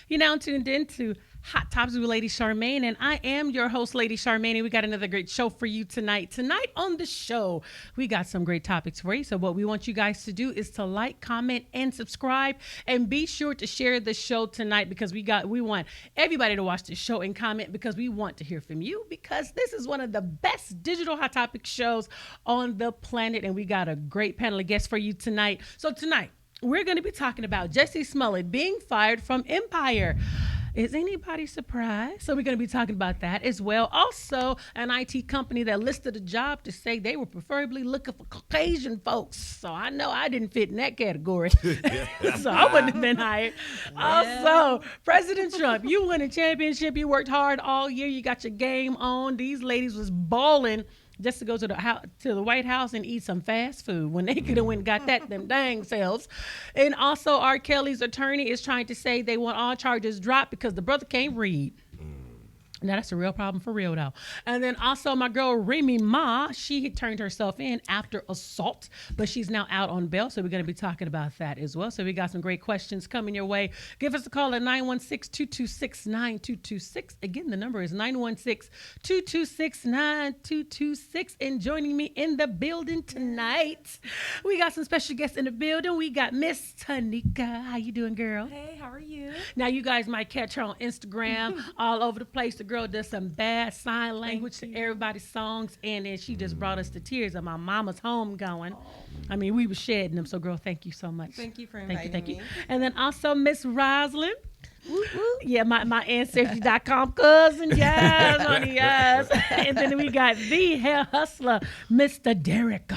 You're now tuned in to Hot Topics with Lady Charmaine, and I am your host, Lady Charmaine, and we got another great show for you tonight. Tonight on the show, we got some great topics for you. So what we want you guys to do is to like, comment, and subscribe, and be sure to share the show tonight because we want everybody to watch the show and comment because we want to hear from you because this is one of the best digital Hot Topic shows on the planet, and we got a great panel of guests for you tonight. So tonight, we're going to be talking about Jussie Smollett being fired from Empire. Is anybody surprised? So we're going to be talking about that as well. Also, an IT company that listed a job to say they were preferably looking for Caucasian folks. So I know I didn't fit in that category. So I wouldn't have been hired. Well. Also, President Trump, you won a championship. You worked hard all year. You got your game on. These ladies was balling just to go to the White House and eat some fast food when they could have went and got that them dang selves. And also R.Kelly's attorney is trying to say they want all charges dropped because the brother can't read. Now, that's a real problem for real, though. And then also my girl Remy she had turned herself in after assault, but she's now out on bail. So we're going to be talking about that as well. So we got some great questions coming your way. Give us a call at 916-226-9226. Again, the number is 916-226-9226. And joining me in the building tonight, we got some special guests in the building. We got Miss Tanika. How you doing, girl? Hey, how are you? Now, you guys might catch her on Instagram all over the place. The girl does some bad sign language to everybody's songs, and then she just brought us to tears of my mama's home going. I mean, we were shedding them. So, girl, thank you so much. Thank you for inviting me. And then also Miss Roslyn. Yeah, my Ancestry.com cousin, yes, honey, yes. And then we got the hair hustler, Mr. Derek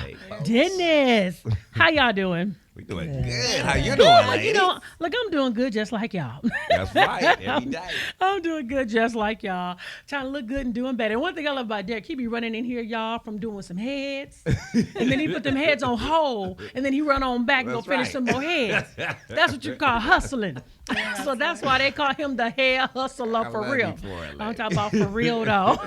Dennis. How y'all doing? We doing good. How you doing, lady? Look, I'm doing good just like y'all. That's right. Every day. I'm doing good just like y'all. Trying to look good and doing better. And one thing I love about Derek, he be running in here, y'all, from doing some heads. And then he put them heads on hold. And then he run on back and go finish some more heads. That's what you call hustling. So that's why they call him the hair hustler for real. I'm talking about for real, though.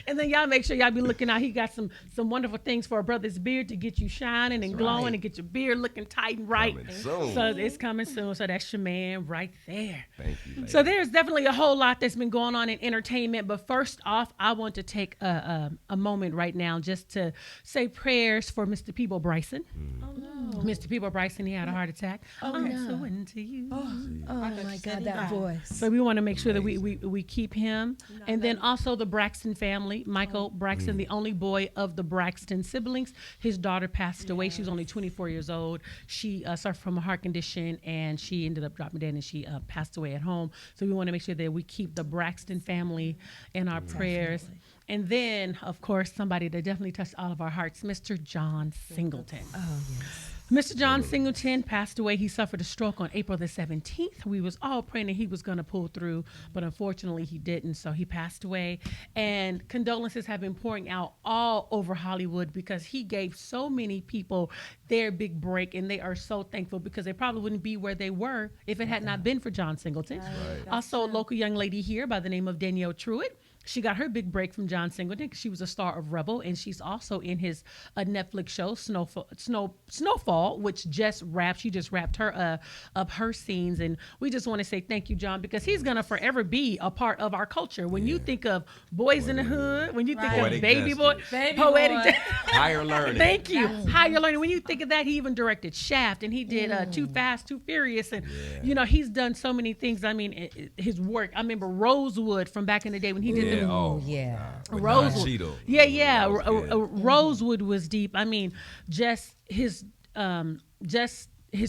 And then y'all make sure y'all be looking out. He got some wonderful things for a brother's beard to get you shining and glowing and get your beard looking tight and right. So it's coming soon. So that's your man right there. Thank you, lady. So there's definitely a whole lot that's been going on in entertainment. But first off, I want to take a moment right now just to say prayers for Mr. Peebo Bryson. Oh, no. Mr. Peebo Bryson, he had a heart attack. Oh, I'm no. so into you. Oh my God, that voice. So we want to make sure that we keep him. And then also the Braxton family. Michael Braxton, the only boy of the Braxton siblings. His daughter passed away. She was only 24 years old. She suffered from a heart condition, and she ended up dropping dead, and she passed away at home. So we want to make sure that we keep the Braxton family in our prayers. And then, of course, somebody that definitely touched all of our hearts, Mr. John Singleton. Oh, yes. Mr. John Singleton passed away. He suffered a stroke on April the 17th. We was all praying that he was going to pull through, but unfortunately he didn't, so he passed away. And condolences have been pouring out all over Hollywood because he gave so many people their big break, and they are so thankful because they probably wouldn't be where they were if it had not been for John Singleton. Right. Also, a local young lady here by the name of Danielle Truitt. She got her big break from John Singleton because she was a star of Rebel, and she's also in his Netflix show Snowfall, which just wrapped. She just wrapped her up her scenes, and we just want to say thank you, John, because he's gonna forever be a part of our culture. When you think of Boys in the Hood, when you think of Baby Boy, Poetic Higher Learning. Thank you, Higher Learning. When you think of that, he even directed Shaft, and he did Too Fast, Too Furious, and he's done so many things. I mean, his work. I remember Rosewood from back in the day when he did. Rosewood. Rosewood was deep. I mean, just his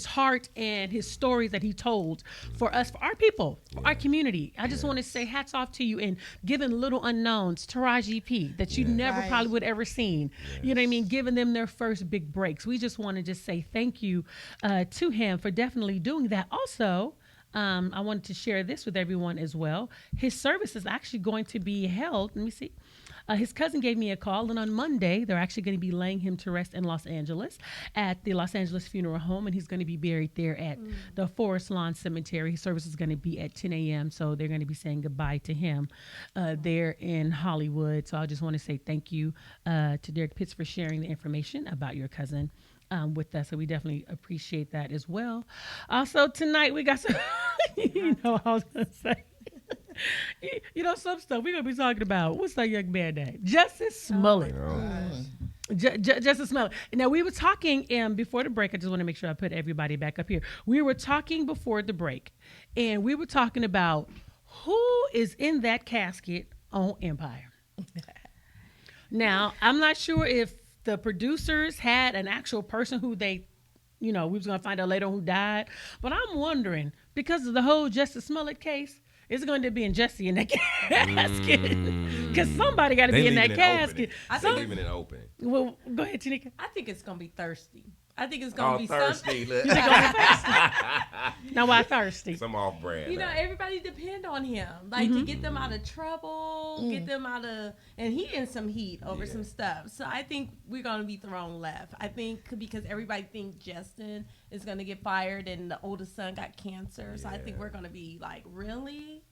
heart and his stories that he told for us, for our people, for our community. I just want to say hats off to you and giving Little Unknowns, Taraji P, that you never probably would ever seen. You know what I mean? Giving them their first big breaks. We just want to just say thank you to him for definitely doing that. Also, I wanted to share this with everyone as well. His service is actually going to be held. Let me see. His cousin gave me a call, and on Monday, they're actually going to be laying him to rest in Los Angeles at the Los Angeles Funeral Home, and he's going to be buried there at the Forest Lawn Cemetery. His service is going to be at 10 a.m., so they're going to be saying goodbye to him there in Hollywood. So I just want to say thank you to Derek Pitts for sharing the information about your cousin with us. So we definitely appreciate that as well. Also, tonight we got some, I was going to say. Some stuff we're going to be talking about. What's that young man name? Justice Smollett. Justice Smollett. Now, we were talking before the break. I just want to make sure I put everybody back up here. We were talking before the break, and we were talking about who is in that casket on Empire. Now, I'm not sure if the producers had an actual person who they, we was going to find out later on who died. But I'm wondering, because of the whole Justice Smollett case, is going to be Jesse in that casket? Because somebody got to be in that casket. I think leaving it open. Well, go ahead, Tanika. I think it's going to be thirsty. I think it's going to be thirsty. something. You think gonna be thirsty? Now, why thirsty? Some off brand. Everybody depend on him, to get them out of trouble, get them out of, and he in some heat over some stuff. So I think we're going to be thrown left. I think because everybody thinks Justin is going to get fired and the oldest son got cancer. So I think we're going to be like, really?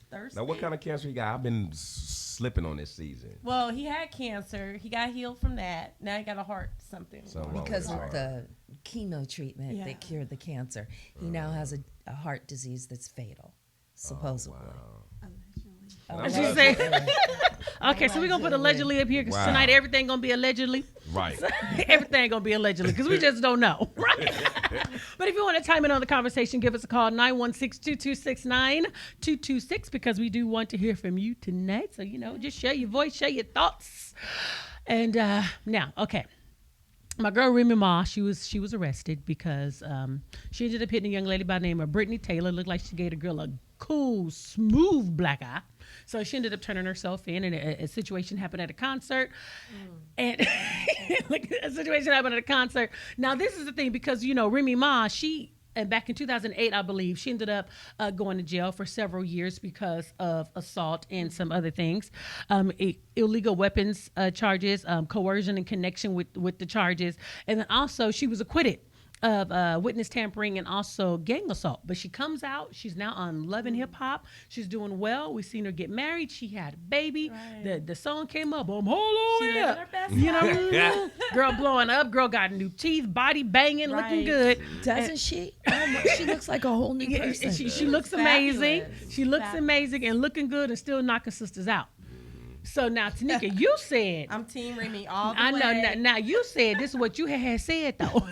Thirsty? Now, what kind of cancer he got? I've been slipping on this season. Well, he had cancer. He got healed from that. Now he got a heart something. Because of the chemo treatment that cured the cancer. He now has a heart disease that's fatal, supposedly. Wow. Did you say? Okay, so we're going to put allegedly up here because tonight everything going to be allegedly. Right. Everything going to be allegedly because we just don't know. Right. But if you want to chime in on the conversation, give us a call, 916-2269-226, because we do want to hear from you tonight. So, just share your voice, share your thoughts. And now, okay. My girl Remy Ma, she was arrested because she ended up hitting a young lady by the name of Brittany Taylor. Looked like she gave the girl a cool, smooth black eye. So she ended up turning herself in, and a situation happened at a concert. And a situation happened at a concert. Now, this is the thing, because, Remy Ma, and back in 2008, I believe, she ended up going to jail for several years because of assault and some other things, illegal weapons charges, coercion in connection with the charges. And then also she was acquitted of witness tampering and also gang assault. But she comes out. She's now on Love and Hip Hop. She's doing well. We've seen her get married. She had a baby. Right. The song came up. I'm hollowing up. Girl blowing up. Girl got new teeth, body banging, looking good. Doesn't she? She looks like a whole new person. She looks amazing. She looks amazing and looking good and still knocking sisters out. So now, Tanika, you said... I'm Team Remy all the way. I know. Now, you said, this is what you had said, though.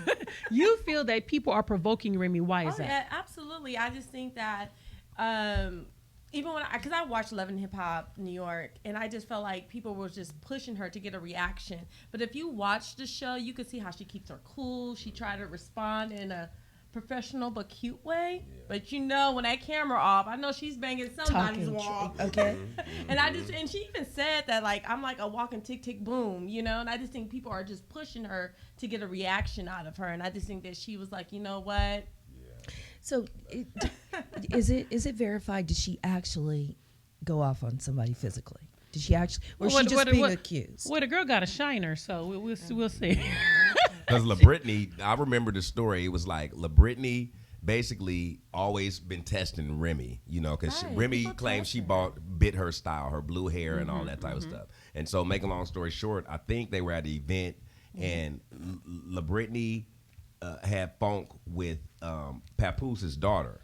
You feel that people are provoking Remy. Why is that? Yeah, absolutely. I just think that even because I watched Love and Hip Hop New York, and I just felt like people were just pushing her to get a reaction. But if you watch the show, you can see how she keeps her cool. She tried to respond in a professional but cute way, but when that camera off, I know she's banging somebody's wall. Okay. And she even said that I'm like a walking tick tick boom, and I just think people are just pushing her to get a reaction out of her, and I just think that she was like, you know what? So, is it verified? Did she actually go off on somebody physically? Did she actually, or was she just being accused? Well, the girl got a shiner, so we'll see. Because LaBrittany, I remember the story. It was like LaBrittany basically always been testing Remy, because Remy claims she bit her style, her blue hair and all that type of stuff. And so, make a long story short, I think they were at an event, and LaBrittany had funk with Papoose' daughter.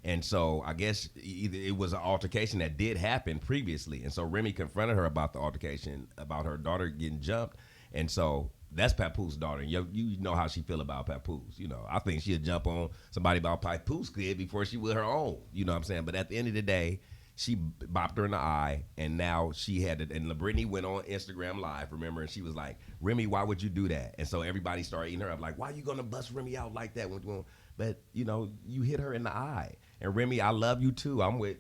And so I guess either it was an altercation that did happen previously. And so Remy confronted her about the altercation, about her daughter getting jumped. And so that's Papoose' daughter. And you know how she feel about Papoose. I think she'd jump on somebody about Papoose kid before she would her own. You know what I'm saying? But at the end of the day, she bopped her in the eye, and now she had it. And LaBrittany went on Instagram Live, remember? And she was like, Remy, why would you do that? And so everybody started eating her up, like, why are you going to bust Remy out like that? But, you hit her in the eye. And Remy, I love you too. I'm with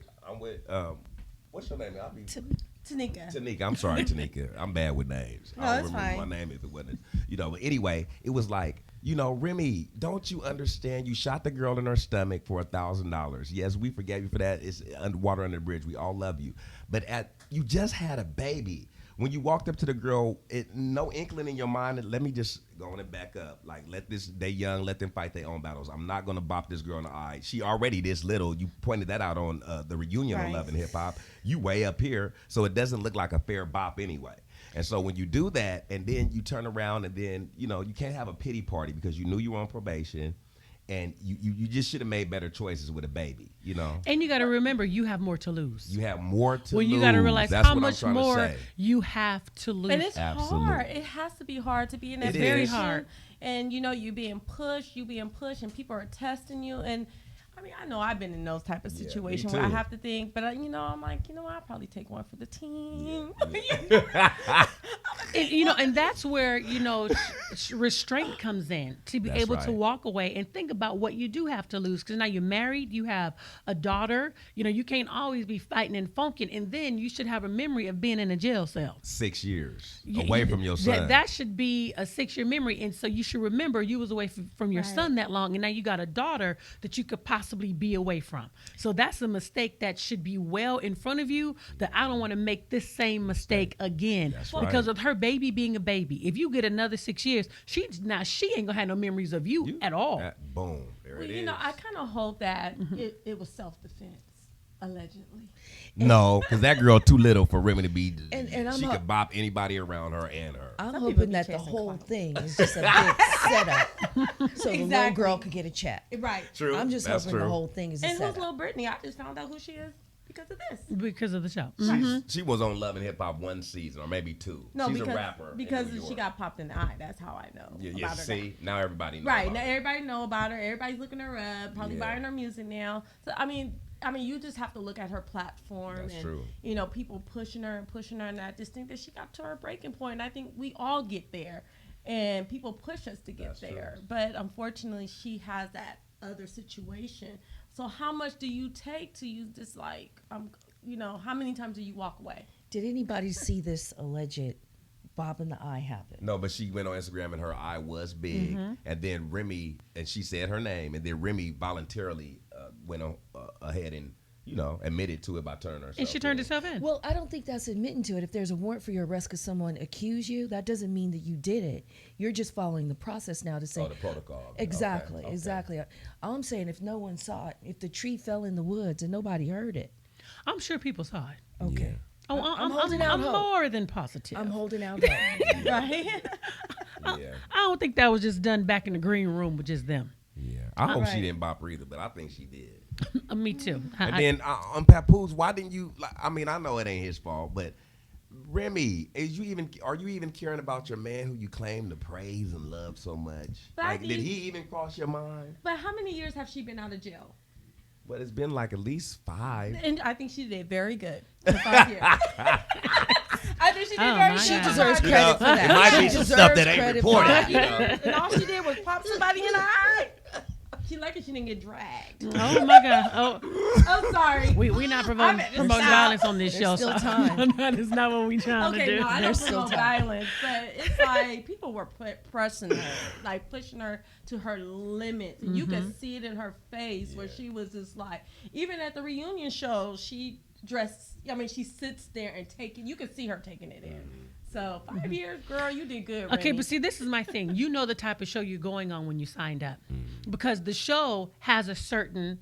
what's your name? Tanika. I'm sorry, Tanika. I'm bad with names. No, I don't that's remember fine. my name if it wasn't, But anyway, it was like, Remy, don't you understand? You shot the girl in her stomach for $1,000. Yes, we forgave you for that. It's water under the bridge. We all love you. But you just had a baby. When you walked up to the girl, no inkling in your mind, let me just go on and back up. Like, they young, let them fight their own battles. I'm not going to bop this girl in the eye. She already this little. You pointed that out on the reunion on Love and Hip Hop. You way up here, so it doesn't look like a fair bop anyway. And so when you do that, and then you turn around, and then you can't have a pity party because you knew you were on probation. And you just should have made better choices with a baby, And you got to remember, you have more to lose. You have more to lose. When you got to realize That's how what much I'm trying more to say. you have to lose. And it's Absolutely. hard. It has to be hard to be in that It position. is. Very hard. And you being pushed, and people are testing you. And I mean, I know I've been in those type of situations where I too. have to think, but I'm like, I'll probably take one for the team. And that's where restraint comes in, to be That's able to right. walk away and think about what you do have to lose, because now you're married, you have a daughter, you can't always be fighting and funking, and then you should have a memory of being in a jail cell 6 years away from your son. that should be a 6-year memory, and so you should remember you was away from your son that long, and now you got a daughter that you could possibly be away from. So that's a mistake that should be well in front of you, that I don't want to make this same mistake again. That's because right. of her baby being a baby. If you get another 6 years, she ain't gonna have no memories of you at all. Boom. There it is. I kind of hope that it was self-defense, allegedly. No, because that girl too little for Remy to be. And she I'm could bop anybody around her and her. I'm Some people hoping be that the chasing whole clout. thing is just a big setup, so the little Exactly. girl could get a check. Right. True. I'm just That's hoping the true. whole thing is a And who's setup. little Brittany? I just found out who she is because of this. Because of the show. She was on Love and Hip Hop 1 season or maybe 2. No, She's because, a rapper. in because New she York. got popped in the eye. That's how I know Yeah, about her. see, now everybody knows. Right. about Now her. everybody know about her. Everybody's looking her up. Probably Yeah. buying her music now. So I mean, you just have to look at her platform. That's and, true. People pushing her, and I just think that she got to her breaking point. And I think we all get there, and people push us to get That's there. true. But unfortunately, she has that other situation. So how much do you take to you just like how many times do you walk away? Did anybody see this alleged bob in the eye happen? No, but she went on Instagram and her eye was big. And then Remy, and she said her name, and then Remy voluntarily went on ahead and, admitted to it by turning herself And she turned in. herself in. Well, I don't think that's admitting to it. If there's a warrant for your arrest because someone accused you, that doesn't mean that you did it. You're just following the process now to say. Oh, the protocol. Exactly, Okay. exactly. All I'm saying, if no one saw it, if the tree fell in the woods and nobody heard it, I'm sure people saw it. okay. Oh, I'm holding out I'm hope. more than positive. I'm holding out hope. Right. Yeah. I don't think that was just done back in the green room with just them. Yeah. I hope she right. didn't bop her either, but I think she did. Me too. And then on Papoose, why didn't you? I know it ain't his fault, but Remy, are you even caring about your man who you claim to praise and love so much? But I Did think- he even cross your mind? But how many years have she been out of jail? But it's been like at least 5. And I think she did very good for 5 years. I think she did Oh, very my good. God. for deserves 5 years. credit for that. It might She be some deserves stuff that ain't credit for reported. that. And all she did was pop somebody in the eye. She lucky she didn't get dragged. Oh my God. Oh, I'm sorry. we not promoting I'm- promoting Stop. violence on this There's show. still So time. that is not what we trying to Okay, do. no, I don't There's still promote time. violence, but it's like people were pressing her, like pushing her to her limits, and you could see it in her face where she was just like, even at the reunion show, she she sits there and you could see her taking it in. So 5 years, girl, you did good. Okay, Remy. but see, this is my thing. You know the type of show you're going on when you signed up, because the show has a certain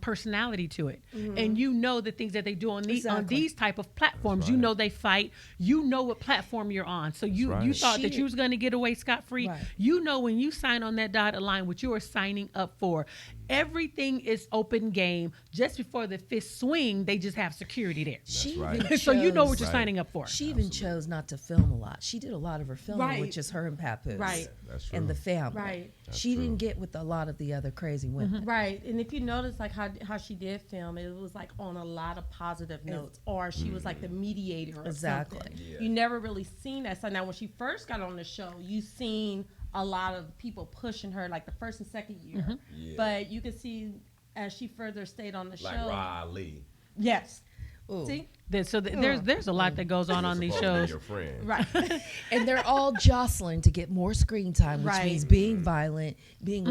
personality to it, and you know the things that they do on these Exactly. type of platforms. You know they fight. You know what platform you're on, so you right. thought that She- you was going to get away scot free. Right. You know when you sign on that dotted line what you are signing up for. Everything is open game. Just before the fifth swing, they just have security there. She right. even So you know what chose- you're Right. signing up for. She even chose not to film a lot. She did a lot of her filming, Right. which is her and Papoose. Right. That's true. And the family. Right. She didn't get with a lot of the other crazy women. Right, and if you notice, like how she did film, it was like on a lot of positive notes, or she was like the mediator. Of Exactly. something. Yeah. You never really seen that. So now, when she first got on the show, you seen a lot of people pushing her, like the first and second year. Yeah. But you could see as she further stayed on the Like show. Riley. Yes. Ooh. See. There's a lot that goes on these Supposed to be shows. Your friend. Right. And they're all jostling to get more screen time, which Right. means being violent, being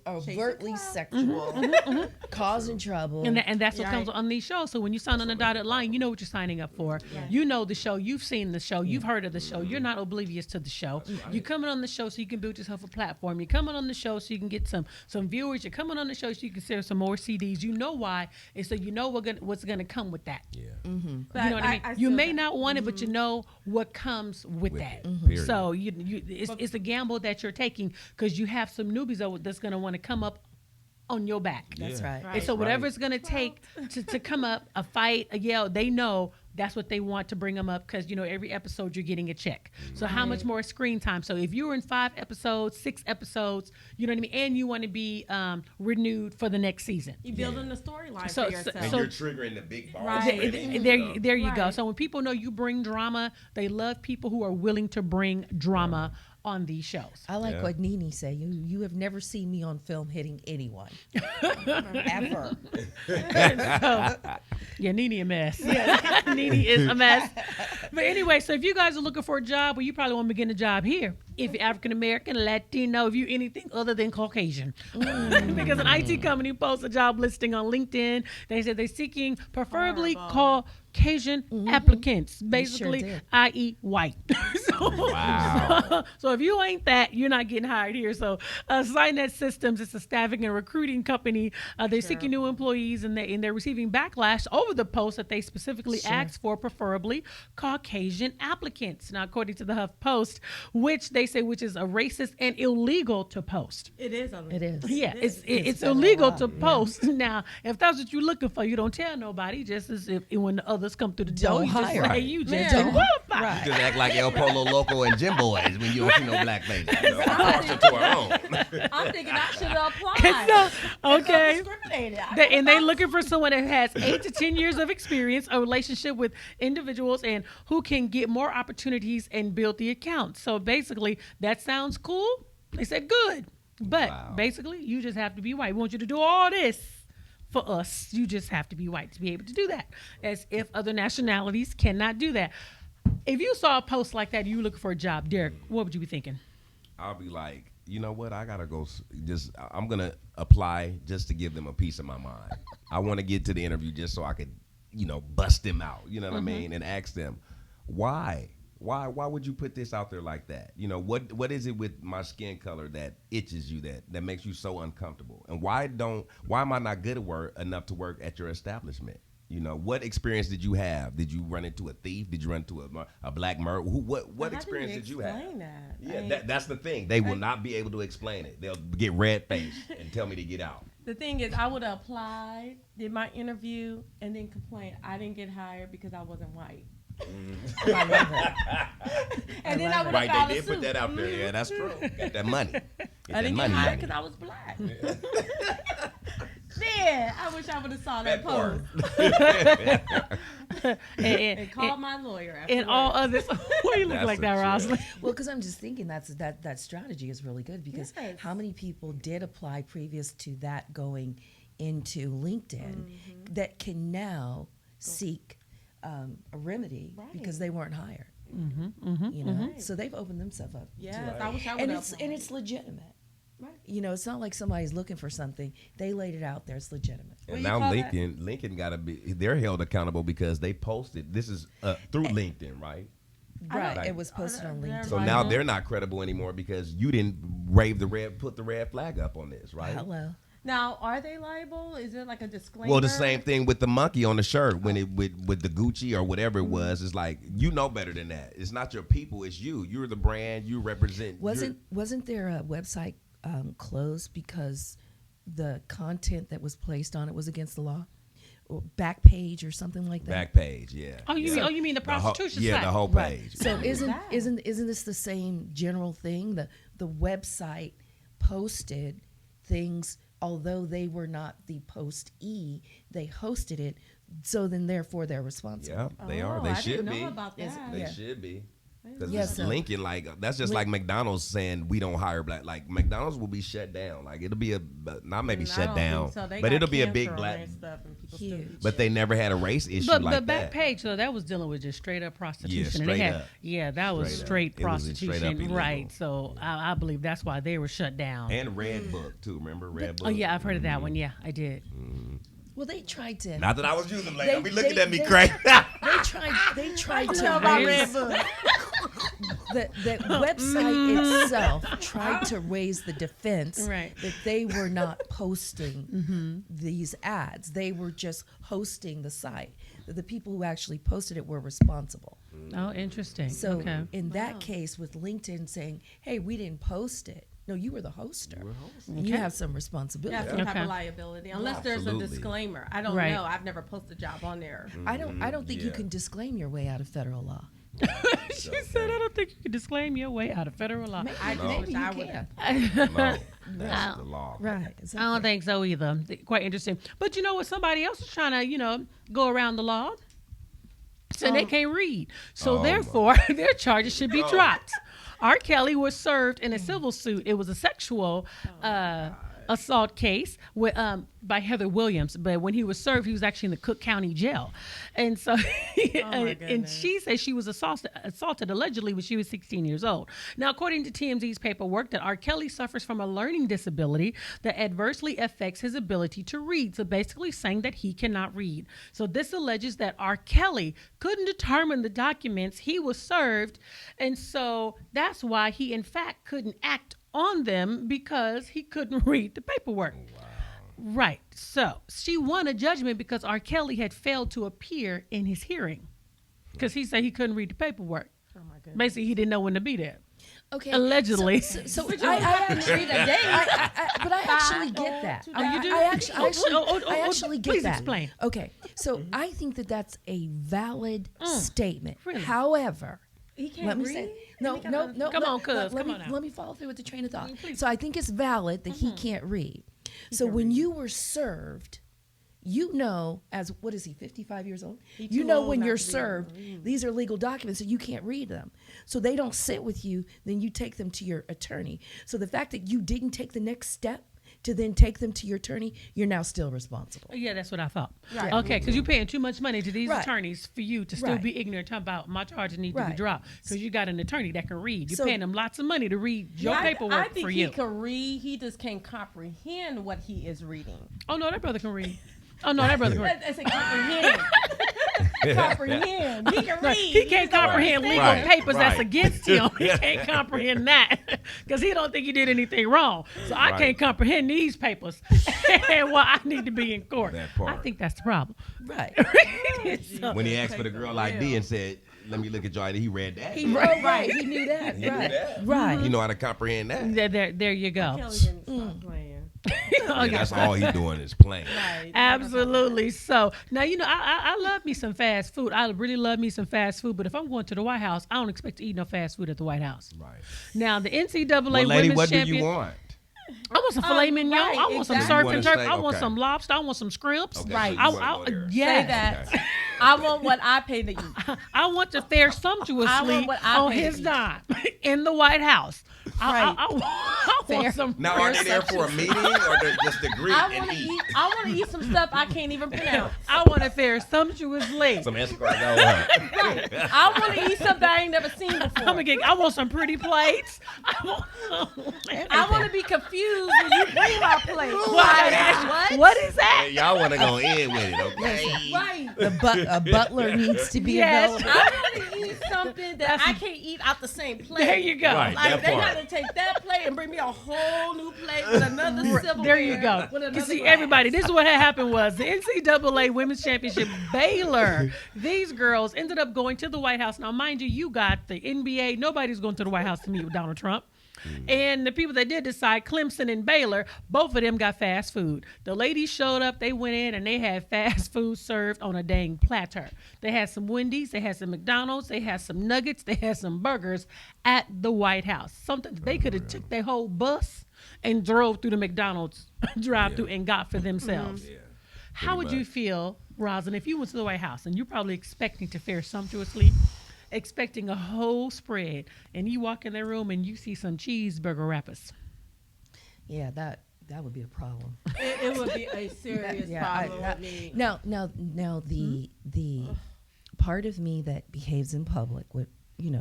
overtly clout. sexual, causing trouble. And that's what Right. comes on these shows. So when you sign on the dotted line, you know what you're signing up for. You know the show. You've seen the show. You've heard of the show. You're not oblivious to the show. You're coming on the show so you can build yourself a platform. You're coming on the show so you can get some viewers. You're coming on the show so you can sell some more CDs. You know why, and so you know what's gonna come with that. Yeah. Mm-hmm. You know what I mean? You may not want it, but you know what comes with that. So it's a gamble that you're taking because you have some newbies that's going to want to come up on your back. That's right. And so whatever it's going to take to come up, a fight, a yell, they know that's what they want to bring them up because, every episode you're getting a check. So how much more screen time? So if you were in 5 episodes, 6 episodes, you know what I mean? And you want to be renewed for the next season. You're building the storyline So- for yourself. And you're triggering the big balls. Right. There you go. Right. So when people know you bring drama, they love people who are willing to bring drama on these shows. I like what Nene say. You have never seen me on film hitting anyone. Ever. Yeah, Nene a mess. Yeah, Nene is a mess. But anyway, so if you guys are looking for a job, well, you probably want to begin a job here. If you're African American, Latino, if you're anything other than Caucasian. Because an IT company posts a job listing on LinkedIn. They said they're seeking preferably Caucasian applicants, basically, did. i.e. white. So if you ain't that, you're not getting hired here. So Signet Systems, it's a staffing and recruiting company. They're seeking new employees, and they're receiving backlash over the post that they specifically asked for preferably Caucasian applicants. Now, according to the Huff Post, which they say which is a racist and illegal to post. It is. Illegal. It is. Yeah, it's illegal to post. Now, if that's what you're looking for, you don't tell nobody. Just as if when the others come through the door, you just hire. say, hey, you just Man. don't qualify. Right. Just act like El Polo Loco and Jim Boys when you don't see no black faces. Partial to our own. I'm thinking I should have applied. So, okay. Discriminated. And they looking for someone that has 8 to 10 years of experience, a relationship with individuals, and who can get more opportunities and build the account. So basically, that sounds cool. They said good. But basically, you just have to be white. We want you to do all this for us. You just have to be white to be able to do that. As if other nationalities cannot do that. If you saw a post like that and you were looking for a job, Derek, what would you be thinking? I'll be like, you know what? I gotta go. I'm gonna apply just to give them a piece of my mind. I want to get to the interview just so I could, bust them out. You know what I mean? And ask them, why? Why would you put this out there like that? What is it with my skin color that itches you that makes you so uncomfortable? And why am I not good at enough to work at your establishment? What experience did you have? Did you run into a thief? Did you run into a black murderer? What experience did you have? That? Yeah, that's the thing. They will not be able to explain it. They'll get red-faced and tell me to get out. The thing is, I would have applied, did my interview, and then complained I didn't get hired because I wasn't white. And then I would have Right, filed they a did put suit. that out there. Yeah, that's true. Got that money. I didn't get hired because I was black. Man, I wish I would have saw that post and called my lawyer. And all others. Why you look like that, Roslyn? Well, because I'm just thinking that strategy is really good because Yes. how many people did apply previous to that going into LinkedIn that can now seek a remedy because they weren't hired. So they've opened themselves up. Yes, to it. I wish I would and have. it's legitimate. Right. It's not like somebody's looking for something. They laid it out there. It's legitimate. And now Lincoln got to be. They're held accountable because they posted. This is through LinkedIn, right? Right. Like- It was posted on LinkedIn. So now they're not credible anymore because you didn't put the red flag up on this, right? Hello. Now, are they liable? Is it like a disclaimer? Well, the same thing with the monkey on the shirt when it with the Gucci or whatever it was. It's like better than that. It's not your people. It's you. You're the brand. You represent. Wasn't there a website closed because the content that was placed on it was against the law? Or back page or something like that. Back page, yeah. Oh, you mean the prostitution Yeah, site? the whole Right. page. So that? isn't this the same general thing? The website posted things, although they were not the postee, they hosted it. So then, therefore, they're responsible. Yeah, they are. Oh, They I should didn't be. know about that. They Yeah. should be. Because Yeah, so- Lincoln, that's just like McDonald's saying we don't hire black. Like McDonald's will be shut down. Like it'll be not maybe I shut don't down, think so. They but got it'll be a big cancer black. and stuff and people still Huge. eat But they never had a race issue But like the that. back page, though, that was dealing with just straight up prostitution. And they straight had, up. yeah, that was Straight up. straight It was straight up prostitution, illegal. right? So I believe that's why they were shut down. And Red Book too. Remember Red Book? Oh yeah, I've heard of that one. Yeah, I did. Well, they tried to. Not that I was using. Like, They- don't be looking they- at me, they- Craig. They tried to know about raise Red Book. the website itself tried to raise the defense Right. that they were not posting these ads. They were just hosting the site. the people who actually posted it were responsible. Oh, interesting. So okay. in that case, with LinkedIn saying, "Hey, we didn't post it," no, you were the hoster. And you have some responsibility. Yeah, some type of liability, unless there's a Absolutely. disclaimer. I don't Right. know. I've never posted a job on there. I don't think you can disclaim your way out of federal law. She said, "I don't think you can disclaim your way out of federal law." I just Maybe wish you I would. can. No, that's the law. Right. I don't think so either. Quite interesting. But you know what? Somebody else is trying to, go around the law. So they can't read. So therefore, their charges should be dropped. R.Kelly was served in a civil suit. It was a sexual assault case with, by Heather Williams. But when he was served, he was actually in the Cook County Jail. And so, and she said she was assaulted allegedly when she was 16 years old. Now, according to TMZ's paperwork, that R.Kelly suffers from a learning disability that adversely affects his ability to read. So basically saying that he cannot read. So this alleges that R.Kelly couldn't determine the documents he was served. And so that's why he, in fact, couldn't act on them because he couldn't read the paperwork. Right. So she won a judgment because R. Kelly had failed to appear in his hearing because he said he couldn't read the paperwork. Oh my goodness. Basically, he didn't know when to be there. Okay. Allegedly. So I actually, but I actually get that. Oh, you do? I actually get please that. explain. Okay. So I think that that's a valid statement. Really? However, He can't let me read? say no. Come on, cuz. Come on now. Let me follow through with the train of thought. So I think it's valid that he can't read. So when you were served, as what is he, 55 years old? too When old you're not to be served, these are legal documents, so you can't read them. So they don't sit with you, then you take them to your attorney. So the fact that you didn't take the next step to then take them to your attorney, you're now still responsible. Yeah, that's what I thought. Right. Okay, because you're paying too much money to these Right. attorneys for you to still Right. be ignorant about my charges need to be Right. dropped because you got an attorney that can read. You're So- paying them lots of money to read your paperwork I think for he you. can read. He just can't comprehend what he is reading. Oh no, that brother can read. Oh no, that brother can read. I said comprehend. Comprehend. He can No, read. he can't comprehend legal Right, papers that's right. against him. He can't comprehend that because he don't think he did anything wrong. So I Right. can't comprehend these papers and why I need to be in court. That part. I think that's the problem. Right. So- When he asked for the girl ID and said, "Let me look at your ID," he read that. Right. He knew that. He knew Right. that. Right. You know how to comprehend that. there you go. Kelly didn't stop playing. And that's all he's doing is playing. Right. Absolutely. So now I love me some fast food. I really love me some fast food. But if I'm going to the White House, I don't expect to eat no fast food at the White House. Right. Now the NCAA Well, lady, women's what do champion. you want? I want some filet mignon. right, I want some exactly. surf You wanna and turf. say- I want okay. some lobster. I want some scrimps. Okay, Right. so you wanna go there. Yes. Say that. Okay. I want what I pay to eat. I want to fare sumptuously I want what I on pay to his eat. dime in the White House. Right. I want some. Now, are they there for a meeting or just to greet I and want to eat? eat. I want to eat some stuff I can't even pronounce. I want to fare sumptuously. Some escargot. I want to eat something I ain't never seen before. I want some pretty plates. I want to be confused when you bring my plate. What is that? Hey, y'all want to go in with it, okay? Right. A butler needs to be Yes. available. I want to eat something that I can't eat out the same plate. There you go. Right. Like That they part. got to take that plate and bring me a whole new plate with another silverware. There you go. With You another see, glass. everybody, this is what had happened was the NCAA Women's Championship Baylor. These girls ended up going to the White House. Now, mind you, you got the NBA. Nobody's going to the White House to meet with Donald Trump. And the people that did decide, Clemson and Baylor, both of them got fast food. The ladies showed up, they went in, and they had fast food served on a dang platter. They had some Wendy's, they had some McDonald's, they had some nuggets, they had some burgers at the White House. Something that they could have took their whole bus and drove through the McDonald's drive-through and got for themselves. Yeah. How would you feel, Rosin, if you went to the White House and you're probably expecting to fare sumptuously, expecting a whole spread, and you walk in their room and you see some cheeseburger wrappers? Yeah, that would be a problem. It would be a serious problem with me. Now, the part of me that behaves in public would,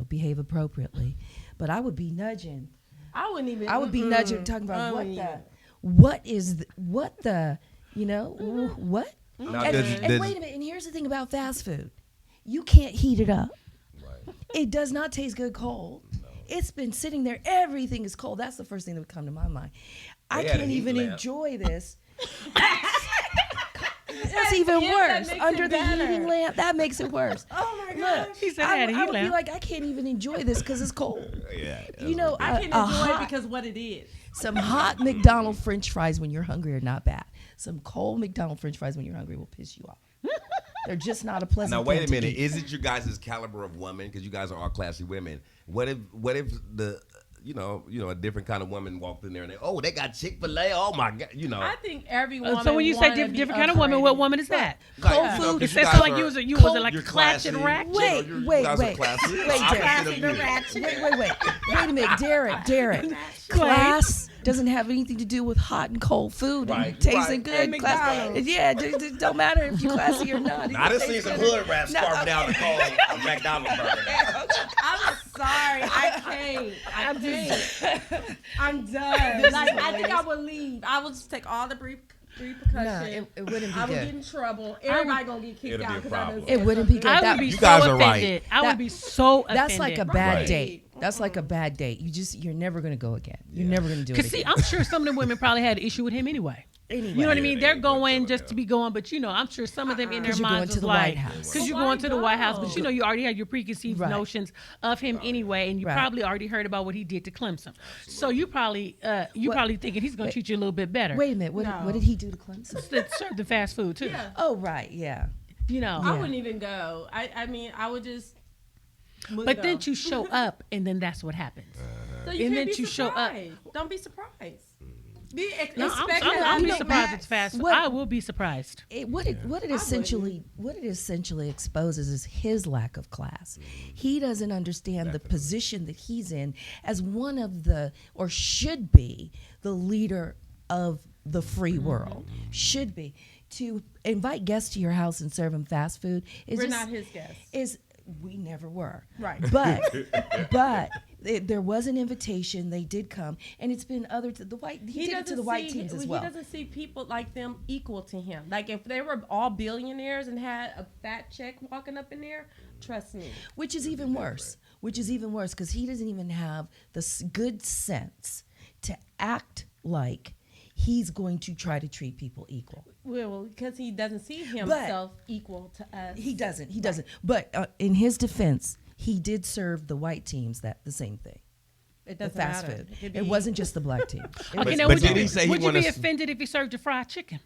behave appropriately, but I would be nudging. I wouldn't even. I would be nudging, talking I about wouldn't even. what Now, And, does- and does- wait a minute. And here's the thing about fast food: you can't heat it up. Right. It does not taste good cold. It's been sitting there. Everything is cold. That's the first thing that would come to my mind. I They had a can't heat even lamp. enjoy this. That's even That worse. makes Under it the better. heating lamp, that makes it worse. Oh my Look, gosh. He said I had a heat would be lamp. like, I can't even enjoy this because it's cold. Yeah. You know, I can a enjoy it hot- because what it is. some hot McDonald's French fries when you're hungry are not bad. Some cold McDonald's French fries when you're hungry will piss you off. They're just not a pleasant. Now wait thing a to minute. eat. Is it your guys' caliber of woman? Because you guys are all classy women. What if the a different kind of woman walked in there and they got Chick-fil-A? Oh my God, I think every woman. So when you say different kind of woman, what woman is that? Cold Like, food. It sounds like you was it like you're Clatch and classy. Rack? Wait, You wait, guys are wait. classy. Wait, Opposite Derek. of you. Wait a minute, Derek. Class doesn't have anything to do with hot and cold food Right, and tasting right. good. And Class, McDonald's. yeah, it don't matter if you're classy or not. I done seen some hood rats No, scarf down the call a McDonald's burger. I'm sorry. I can't. I'm done. Like, I think I would leave. I would just take all the repercussions. No, it wouldn't be I would good. get in trouble. Everybody gonna get kicked It'll be out a because I problem. done It said wouldn't be something. good. I would be You so guys are offended. right. I would be so offended. That's like a bad Right. date. That's like a bad date. You're never gonna go again. You're never gonna do it Because see, again. I'm sure some of the women probably had an issue with him anyway. Anyway. You know what I mean? Yeah, They're they going went to just it, to be going, but I'm sure some of them in their 'Cause you're minds going to was the like, White House. because you're Why going to the White House, go? but you already had your preconceived Right. notions of him anyway, and you Right. probably already heard about what he did to Clemson. So you probably probably thinking he's going to treat you a little bit better. Wait a minute. No. What did he do to Clemson? To serve the fast food too. Yeah. Oh, right. Yeah. You know. I wouldn't even go. I mean, I would just. But then you show up, and then that's what happens. So you and can't then be you show up. surprised. Don't be surprised. Be No, expect I'll be Big surprised Macs. it's fast food. What- I will be surprised. What it essentially exposes is his lack of class. He doesn't understand the position that he's in as one of the, or should be, the leader of the free world. Should be. To invite guests to your house and serve them fast food is We're just, not his guests. we never were. Right. But there was an invitation. They did come, and it's been other to the white. He did it to the white teams as well. He doesn't see people like them equal to him. Like if they were all billionaires and had a fat check walking up in there, trust me. Which is even worse. Because he doesn't even have the good sense to act like he's going to try to treat people equal. Well, because he doesn't see himself equal to us. He doesn't. But in his defense, he did serve the white teams the same thing. It The doesn't fast matter. food. It wasn't just the black team. It Okay, was- now but would did you, he say he would you be wanna- offended if he served you fried chicken?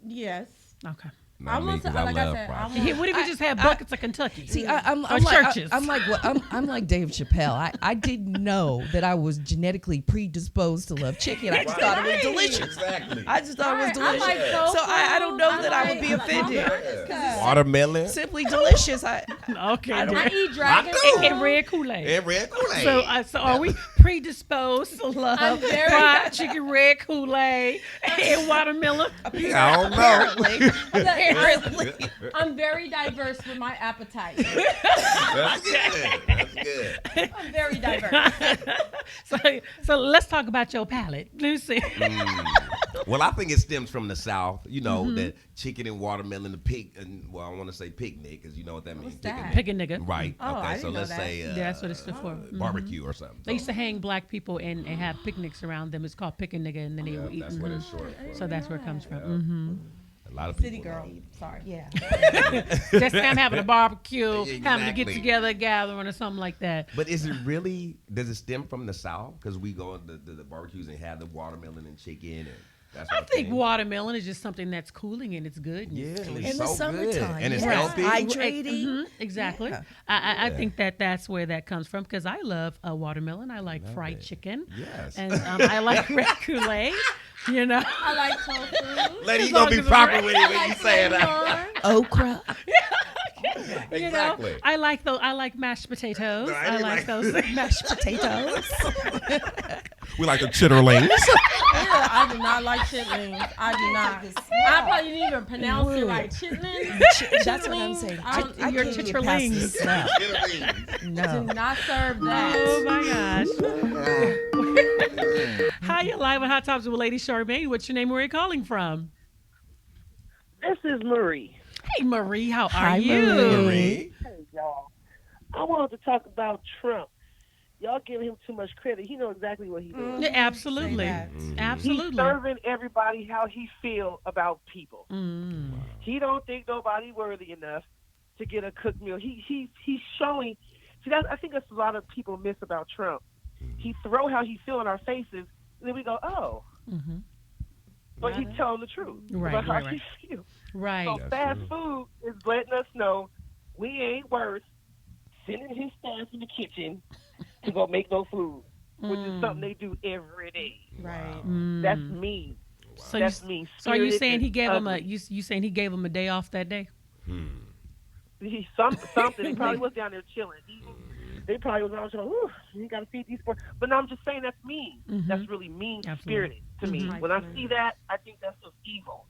Yes. Okay. Not me, 'cause I like love I said, fried I chicken. want, What if he just had buckets of Kentucky? See, I'm or like churches? I'm like Dave Chappelle. I didn't know that I was genetically predisposed to love chicken. I just thought it was delicious. Exactly. I just thought it was I delicious. like soul So I don't know food. that I would be offended. Watermelon Simply delicious. Okay. I eat dragon I fruit. And red Kool-Aid. and red Kool-Aid. So are we predisposed to love I'm very- fried chicken, red Kool-Aid, and watermelon? I don't know. Apparently. I'm very diverse with my appetite. That's good. That's good. I'm very diverse. So let's talk about your palate, Lucy. Well, I think it stems from the South. You know, Mm-hmm. the chicken and watermelon, the pig, and I want to say picnic because you know what that means. What's that? Pick a nigga. Right. Oh, I okay. didn't So know let's that. say Yeah, that's what it's stood for. barbecue or something. They used to hang black people and have picnics around them. It's called pick a nigga, and then they would eat. That's what it's short for. So that's where it comes from. A lot of people. City girl. know. Sorry. Yeah. Just them having a barbecue, having to get Exactly. together, gathering, or something like that. But is it really? Does it stem from the South? Because we go to the barbecues and have the watermelon and chicken, and that's. I our think thing. watermelon is just something that's cooling and it's good. And Yeah, it's and delicious. it's In the so summertime, good, and it's yes. healthy. Hydrating. Exactly. Yeah. I think that's where that comes from because I love a watermelon. I like fried it. chicken. Yes. And I like red Kool-Aid. You know. I like tofu. Lady, you As long gonna be as it's proper red. with it when you say that. Okra. You know, Exactly. I like mashed potatoes. No, I I didn't like like- those Mashed potatoes. We like the chitterlings. I do not like chitlins. I do not. I probably didn't even pronounce it right. Chitlins. That's what I'm saying. I don't- I Your can't get past the chitterlings. smell. Do No. not serve that. Oh my gosh. Hi, you're live on Hot Topics with Lady Charmaine. What's your name? Where are you calling from? This is Marie. Hey, Marie, how are Hi, you? Marie. Hey, y'all. I wanted to talk about Trump. Y'all giving him too much credit. He knows exactly what he's doing. Yeah, absolutely. Say that. He's Absolutely. serving everybody how he feel about people. Mm. He don't think nobody worthy enough to get a cooked meal. He's showing. See, I think that's a lot of people miss about Trump. He throw how he feel in our faces, and then we go, oh. Mm-hmm. But he's telling the truth about how he feels. Right. So fast food is letting us know we ain't worth sending his staff in the kitchen to go make no food, which is something they do every day. Right. That's mean. So That's mean. So are you saying he gave ugly. him you saying he gave him a day off that day? Something. He probably was down there chilling. They probably was out there, you got to feed these poor. But no, I'm just saying that's mean. That's really mean-spirited to me. When I see that, I think that's just evil.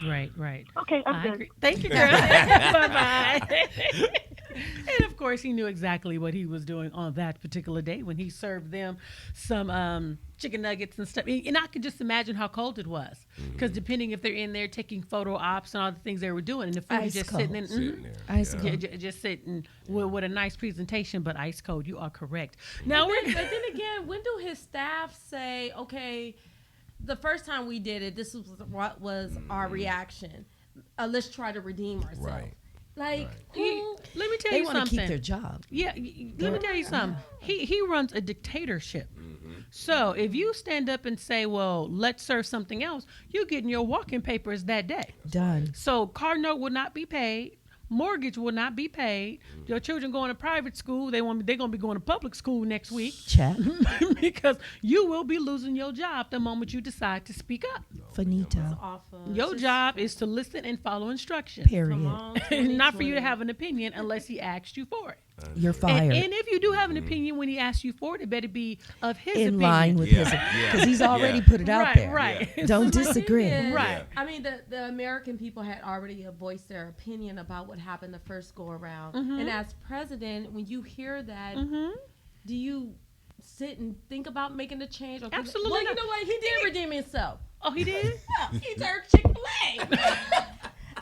Right. Okay, I'm done. Agree. Thank you, girl. Bye-bye. And of course, he knew exactly what he was doing on that particular day when he served them some chicken nuggets and stuff. And I could just imagine how cold it was, because depending if they're in there taking photo ops and all the things they were doing, and the food is just sitting in, Ice cold. just sitting with a nice presentation, but ice cold. You are correct. Now but then again, when do his staff say, okay, the first time we did it, this was what was our reaction. Let's try to redeem ourselves. Right. Like, let me tell They you want to something. keep their job. Yeah, let me tell you something. He runs a dictatorship. So if you stand up and say, well, let's serve something else, you're getting your walking papers that day. Done. So car note will not be paid. Mortgage will not be paid. Your children going to private school. They're going to be going to public school next week. Chat. Because you will be losing your job the moment you decide to speak up. Finito. awful. Your job is to listen and follow instructions. Period. Not for you to have an opinion unless he asked you for it. You're fired. And if you do have an opinion when he asks you for it, it better be of his in opinion. line with his, because he's already put it out there. Right. Don't So my disagree. thing is, Right. I mean, the American people had already voiced their opinion about what happened the first go around. And as president, when you hear that, do you sit and think about making a change? Or Absolutely Well, not. you know what? He did redeem himself. Oh, he did? Yeah, he served Chick-fil-A.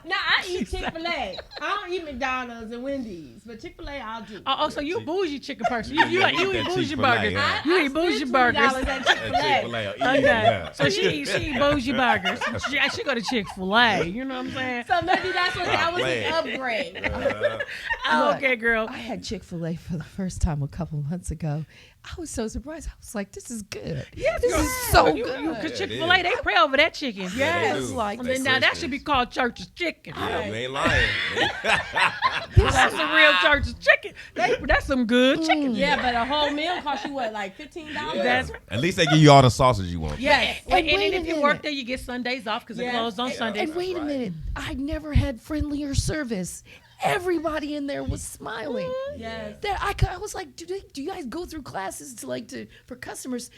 Now, I eat Chick-fil-A. I don't eat McDonald's and Wendy's, but Chick-fil-A I'll do. Oh, so you a bougie chicken person. You Yeah, eat that bougie Chick-fil-A, burgers. yeah. You eat bougie burgers. at Chick-fil-A. Okay. So she eat bougie burgers. She go to Chick-fil-A. You know what I'm saying? So maybe that's what that was the upgrade. Okay, girl. I had Chick-fil-A for the first time a couple months ago. I was so surprised. I was like, this is good. Yes, this girl. is so good. Because Chick-fil-A, they pray over that chicken. Yeah, they Yes, do. like They Now that Christians. should be called church's chicken. Yeah, they ain't lying. That's some real church's chicken. That's some good chicken. Yeah, but a whole meal costs you what, like $15? That's At least they give you all the sausage you want. Yes. And wait then a if you minute. work there, you get Sundays off because it Yes. closed on Sundays. And wait a minute, I never had friendlier service. Everybody in there was smiling. Yes. I was like, do you guys go through classes for customers?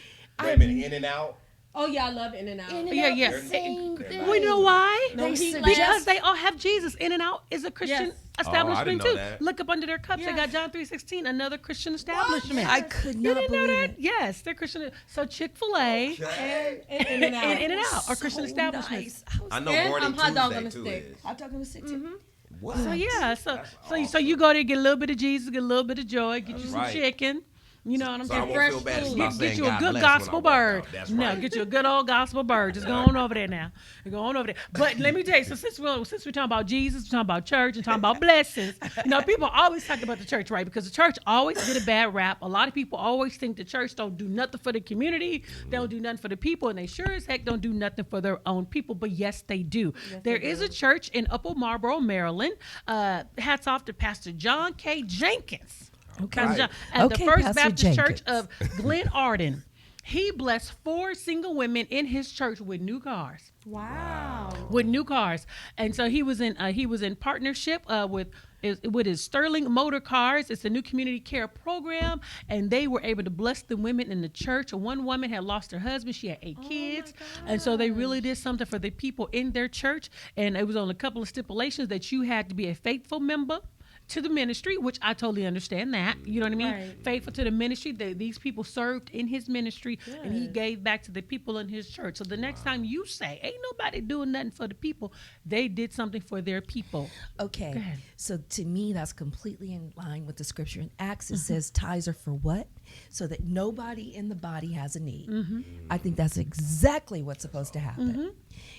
Wait a minute, In and Out. Oh, yeah, I love In-N-Out. Yeah. The same thing. We know why? No, They he suggest- Because they all have Jesus. In-N-Out is a Christian Yes. establishment know too. that. Look up under their cups. They Yes. got John 3:16, another Christian establishment. I could You not didn't know believe that? it. Yes, they're Christian. So Chick-fil-A And In-N-Out. and In-N-Out are So Christian establishments. nice. I know And Morning hot dog on Tuesday a too stick. is. Hot dog on a stick too. What? So yeah, so awesome. you go there, get a little bit of Jesus, get a little bit of joy, get you some Right. chicken. You know what I'm So I saying? won't fresh feel bad food. about Get saying you a God good bless gospel when I walk bird. out. That's No, right. get you a good old gospel bird. Just go on over there now. Go on over there. But let me tell you, so since we're talking about Jesus, we're talking about church, and talking about blessings, people always talk about the church, right? Because the church always get a bad rap. A lot of people always think the church don't do nothing for the community. They don't do nothing for the people, and they sure as heck don't do nothing for their own people. But yes, they do. There is a church in Upper Marlboro, Maryland. Hats off to Pastor John K. Jenkins. Right. At the Okay, First Pastor Baptist Church Jenkins. of Glen Arden. He blessed 4 single women in his church with new cars. Wow. With new cars, and so he was in partnership with his Sterling Motor Cars. It's a new community care program, and they were able to bless the women in the church. One woman had lost her husband; she had 8 kids, and so they really did something for the people in their church. And it was on a couple of stipulations that you had to be a faithful member to the ministry, which I totally understand that. You know what I mean? Right. Faithful to the ministry. These people served in his ministry, and he gave back to the people in his church. So the next time you say, ain't nobody doing nothing for the people, they did something for their people. Okay. Go ahead. So to me, that's completely in line with the scripture. In Acts, it says tithes are for what? So that nobody in the body has a need. I think that's exactly what's supposed to happen.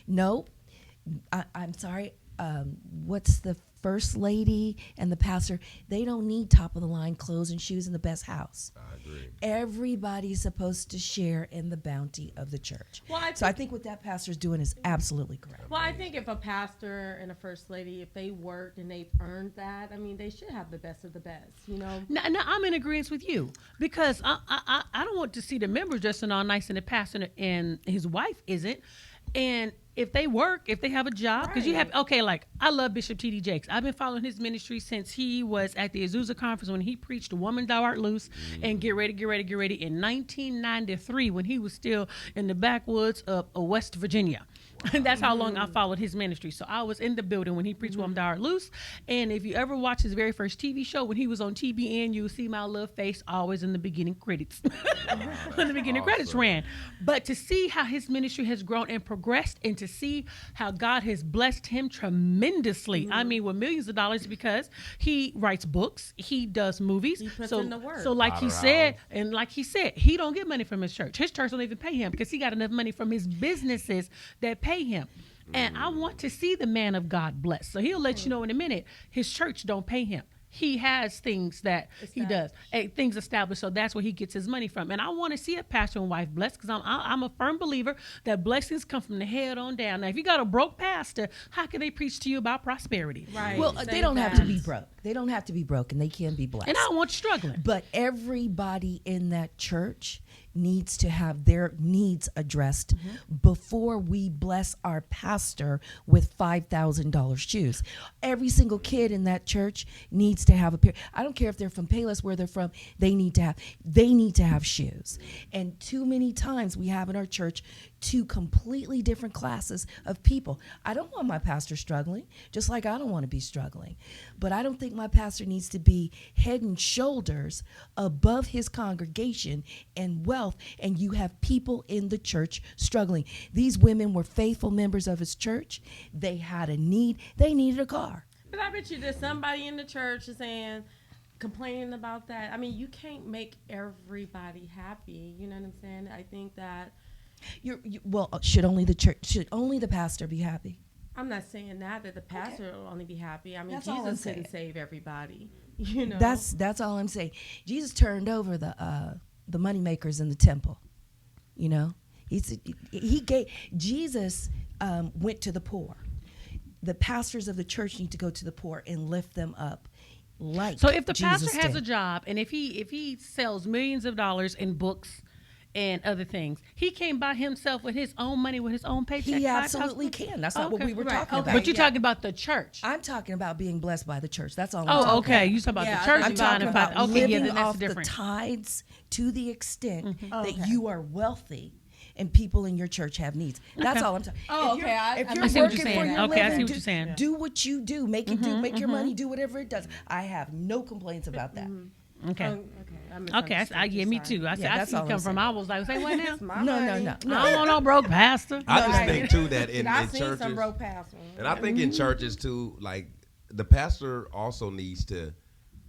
No, I'm sorry. what's the first lady and the pastor, they don't need top of the line clothes and shoes in the best house. I agree. Everybody's supposed to share in the bounty of the church. Well, I think what that pastor's doing is absolutely correct. Well, I think if a pastor and a first lady, if they worked and they've earned that, I mean, they should have the best of the best, you know? No, I'm in agreement with you because I don't want to see the members dressing all nice and the pastor and his wife isn't. And if they work, if they have a job, because you have, like I love Bishop T.D. Jakes. I've been following his ministry since he was at the Azusa conference when he preached "Woman Thou Art Loose" and "Get Ready, Get Ready, Get Ready" in 1993 when he was still in the backwoods of West Virginia. And that's how long I followed his ministry. So I was in the building when he preached "Woman Thou Art Loose." And if you ever watch his very first TV show, when he was on TBN, you'll see my little face always in the beginning credits. When the beginning credits ran. But to see how his ministry has grown and progressed, and to see how God has blessed him tremendously. I mean, with millions of dollars, because he writes books, he does movies. He puts in the work. So like he said, he don't get money from his church. His church don't even pay him because he got enough money from his businesses that pay him. And I want to see the man of God blessed. So he'll let you know in a minute, his church don't pay him. He has things that he does, things established. So that's where he gets his money from. And I want to see a pastor and wife blessed because I'm a firm believer that blessings come from the head on down. Now, if you got a broke pastor, how can they preach to you about prosperity? Right. Well, they don't have to be broke. They don't have to be broke, and they can be blessed. And I don't want you struggling. But everybody in that church needs to have their needs addressed before we bless our pastor with $5,000 shoes. Every single kid in that church needs to have a pair. I don't care if they're from Payless, where they're from. They need to have shoes. And too many times we have in our church two completely different classes of people. I don't want my pastor struggling, just like I don't want to be struggling. But I don't think my pastor needs to be head and shoulders above his congregation and wealth, and you have people in the church struggling. These women were faithful members of his church. They had a need. They needed a car. But I bet you there's somebody in the church is complaining about that. I mean, you can't make everybody happy. You know what I'm saying? I think that should only the pastor be happy? I'm not saying that the pastor will only be happy. I mean, That's all I'm Jesus saying. couldn't save everybody. You know, That's all I'm saying. Jesus turned over the money makers in the temple. You know, Jesus went to the poor. The pastors of the church need to go to the poor and lift them up. So if the Jesus pastor has did. a job, and if he sells millions of dollars in books and other things, he came by himself with his own money, with his own paycheck. He absolutely can. That's not what we were talking about. But you're talking about the church. I'm talking about being blessed by the church. That's all I'm talking Oh, okay. about. You talking about Yeah, the church? I'm talking about Okay, living then that's off the different. tithes to the extent that Okay. you are wealthy and people in your church have needs. That's all I'm talking. Oh, okay. If I you're see what working you're saying. for your Okay, I see living, what you're saying. do what you do. Make it do. Make your money do whatever it does. I have no complaints about that. Okay. Okay. Me too. I that's see you all come I'm from. saying. I was like, say what now? No. I don't want no broke pastor. I just think too that in I've seen churches, some broke pastors. and I think in churches too, like the pastor also needs to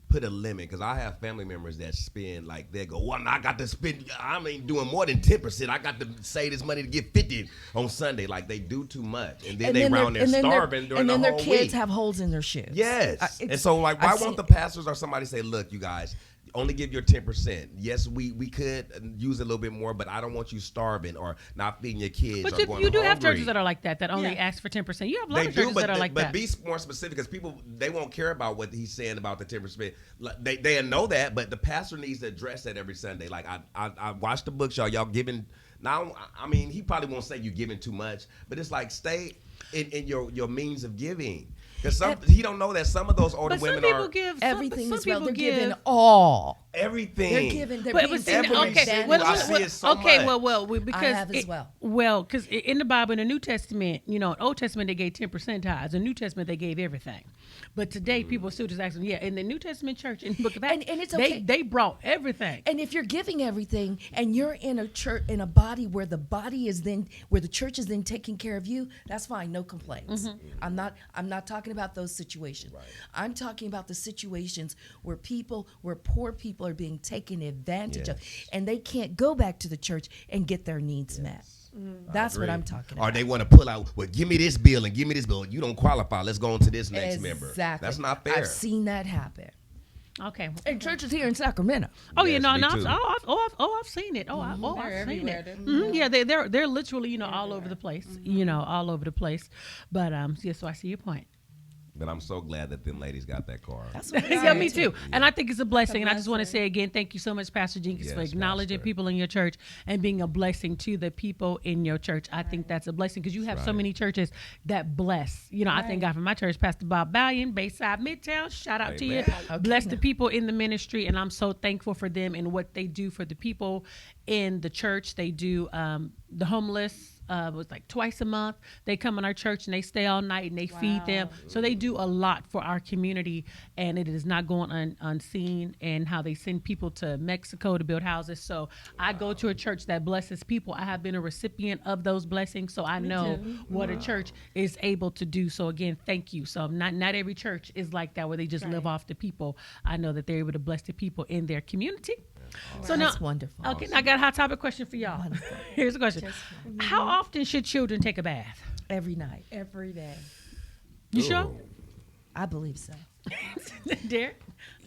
put a limit, because I have family members that spend, like, they go, well, I got to spend, I ain't doing more than 10%. I got to save this money to get 50 on Sunday. Like, they do too much, and then they round there starving during the whole week. And then their kids have holes in their shoes. Yes. And so, like, why won't the pastors or somebody say, look, you guys, only give your 10%. Yes, we could use a little bit more, but I don't want you starving or not feeding your kids. But or going you do hungry. have churches that are like that only ask for 10%. You have a lot of churches that are like that. But be more specific, because people, they won't care about what he's saying about the 10%. Like, they know that, but the pastor needs to address that every Sunday. Like, I watched the books, y'all giving. Now, I mean, he probably won't say you're giving too much, but it's like, stay in your means of giving. Because he don't know that some of those older women are give everything some as well. people They're give giving all. everything. They're giving. They're But being see, every okay, single- I see it so much. because I have as well. Well, because in the Bible, in the New Testament, in Old Testament they gave 10% tithes. In the New Testament they gave everything. But today people are still just asking. Yeah, in the New Testament church, in the Book of Acts, And it's okay. they brought everything. And if you're giving everything, and you're in a church, in a body where the church is then taking care of you, that's fine. No complaints. I'm not talking about those situations. Right. I'm talking about the situations where poor people are being taken advantage of, and they can't go back to the church and get their needs met. That's what I'm talking about. Or they want to pull out, well, give me this bill and give me this bill. You don't qualify. Let's go on to this next member. Exactly. That's not fair. I've seen that happen. Okay. In churches here in Sacramento. Oh Yes, yeah, me no, too. I've seen it. I've seen it. Yeah, they're literally all over the place. All over the place. But yeah, so I see your point. But I'm so glad that them ladies got that car. That's what Yeah, me too. And I think it's a blessing. And I just want to blessing. say again, thank you so much, Pastor Jenkins, for Yes, acknowledging Pastor. people in your church and being a blessing to the people in your church. I think that's a blessing because you have so right. many churches that bless. I thank God for my church, Pastor Bob Ballion, Bayside Midtown. Shout out to you. Amen. Bless the people in the ministry. And I'm so thankful for them and what they do for the people in the church. They do the homeless. It was like twice a month. They come in our church and they stay all night and they feed them. So they do a lot for our community, and it is not going unseen. And how they send people to Mexico to build houses. So I go to a church that blesses people. I have been a recipient of those blessings, so I know what a church is able to do. So again, thank you. So not every church is like that where they just live off the people. I know that they're able to bless the people in their community. So now, That's wonderful. okay, I got a hot topic question for y'all. Here's the question: how often should children take a bath? Every night. Every day. You sure? Ooh. I believe so. Derek?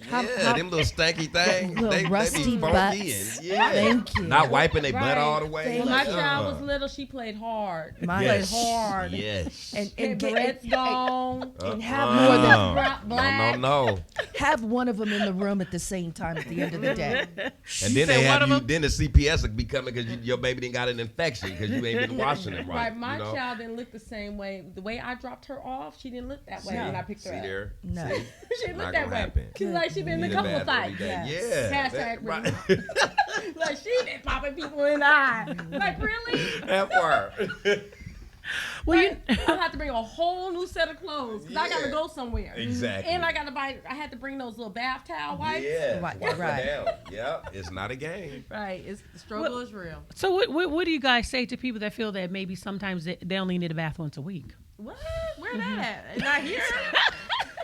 Yeah, them little stanky things. Little They rusty be funky butts. and yeah. Thank you. Not wiping their butt Right. all the way. When my Like, child was little, she played hard. My- Yes. Played hard. Yes. And Barrett's gone. and have more than Black. No. have one of them in the room at the same time at the end of the day. And then said they one have of you. them? Then the CPS will be coming because your baby didn't got an infection because you ain't been washing it right. Right, my you know? child didn't look the same way. The way I dropped her off, she didn't look that way when I picked her See up. there? No. See? She didn't Not look that gonna way. happen. She's like she been in a Need couple bath of every fights. day. Yes. Yeah. Hashtag Right. like she been popping people in the eye. Like really? That part. Well, you. I have to bring a whole new set of clothes because I got to Yeah. go somewhere. Exactly. And I got to buy. I had to bring those little bath towel wipes. Yeah. Right, Wipe it right. down. Yep. It's not a game. Right. It's the struggle is real. So what do you guys say to people that feel that maybe sometimes they only need a bath once a week? What? Where that at? Not here.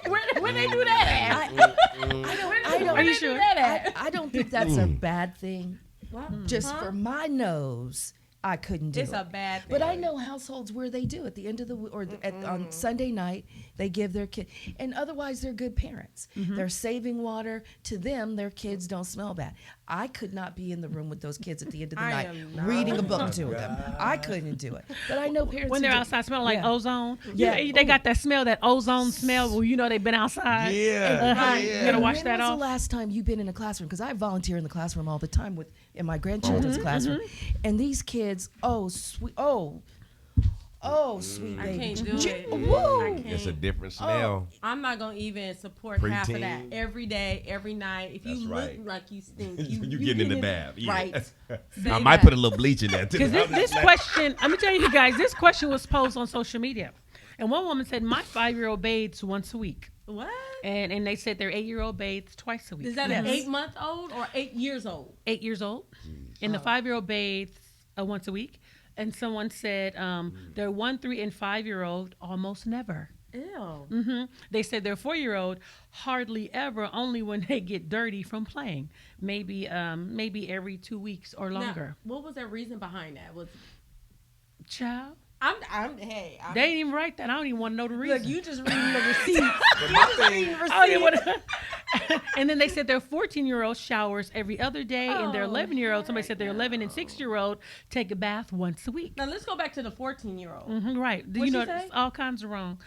Where they do that at? I don't. Are you sure? I don't think that's a bad thing. What? Just Huh? for my nose, I couldn't do It's it. a bad thing. But I know households where they do at the end of the on Sunday night they give their kid, and otherwise they're good parents. They're saving water. To them, their kids don't smell bad. I could not be in the room with those kids at the end of the I night am not. reading a book to them. I couldn't do it. But I know parents When who they're do. outside smelling like Yeah. ozone. Yeah. They got that smell, that ozone smell. Well, they've been outside. Yeah. You gotta wash When that was off. the last time you've been in a classroom? Because I volunteer in the classroom all the time in my grandchildren's classroom, and these kids, sweet I baby, can't do it. Woo. I can't. It's a different smell. I'm not gonna even support half of that Preteen. every day, every night. If you That's look right. like you stink, You getting in the bath. Yeah. Right. I Say might that. put a little bleach in that too. Because this question, let me tell you guys, this question was posed on social media. And one woman said, my 5-year-old bathes once a week. What? And they said their 8-year-old bathes twice a week. Is that an 8-month-old or 8 years old? 8 years old? And the 5-year-old bathes once a week. And someone said their 1, 3, and 5-year-old almost never. Ew. They said their 4-year-old hardly ever, only when they get dirty from playing. Maybe every 2 weeks or longer. Now, what was their reason behind that? Was Child, hey. they ain't even write that. I don't even want to know the reason. Look, you just reading the receipt. But my thing, I don't even want to. And then they said their 14-year-old showers every other day, and their 11-year-old, somebody said their 11 and 6-year-old take a bath once a week. Now let's go back to the 14-year-old. Right. What'd she say? It's all kinds of wrong.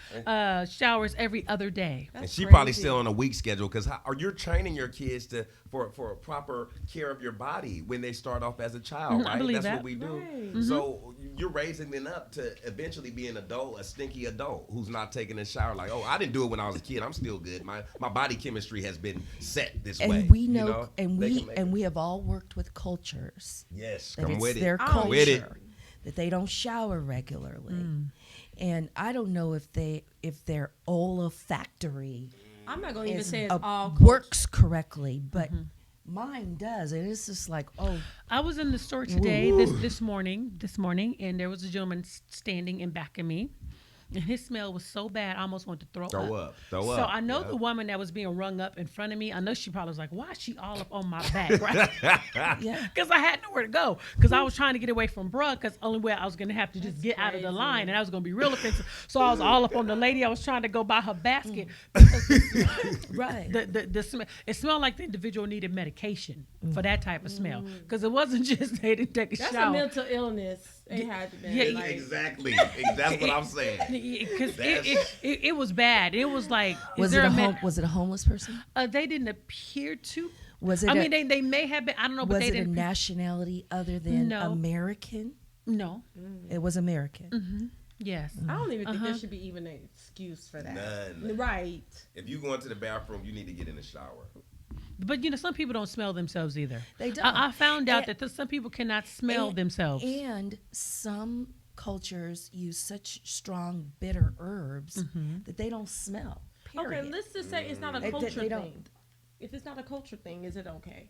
Showers every other day. and she probably still on a week schedule because you're training your kids for a proper care of your body when they start off as a child, I right? believe That's that. what we do. Right. So you're raising them up to eventually be an adult, a stinky adult who's not taking a shower. Like, oh, I didn't do it when I was a kid. I'm still good. My body chemistry has been set this way. And we you know, and They can make it. we have all worked with cultures Yes, that come it's with it. their Come culture with it. that they don't shower regularly, and I don't know if their olfactory I'm not going to even say it's uh, all works correctly, but mine does, and it's just like, I was in the store today, this morning, and there was a gentleman standing in back of me, and his smell was so bad, I almost wanted to throw up. Throw So up. I know the woman that was being rung up in front of me, I know she probably was like, why is she all up on my back, right? Yeah. Because I had nowhere to go. Because I was trying to get away from bruh, because only way I was going to have to just get out of the line, and I was going to be real offensive. So I was all up on the lady. I was trying to go buy her basket. Right. The smell, it smelled like the individual needed medication for that type of smell. Because it wasn't just they didn't take a That's shower. a mental illness. It had to be. Yeah, like, Exactly. That's what I'm saying. Because it was bad. It was like, Was it a homeless person? they didn't appear to. Was it? I mean, they may have been. I don't know, but Was they it a didn't. nationality other than No. American? No. It was American. Yes. I don't even think there should be even an excuse for that. None. Right. If you go into the bathroom, you need to get in the shower. But some people don't smell themselves either. They don't. I found out that some people cannot smell themselves. And some cultures use such strong bitter herbs that they don't smell. Period. Okay, let's just say it's not a They- culture they don't. thing. If it's not a culture thing, is it okay?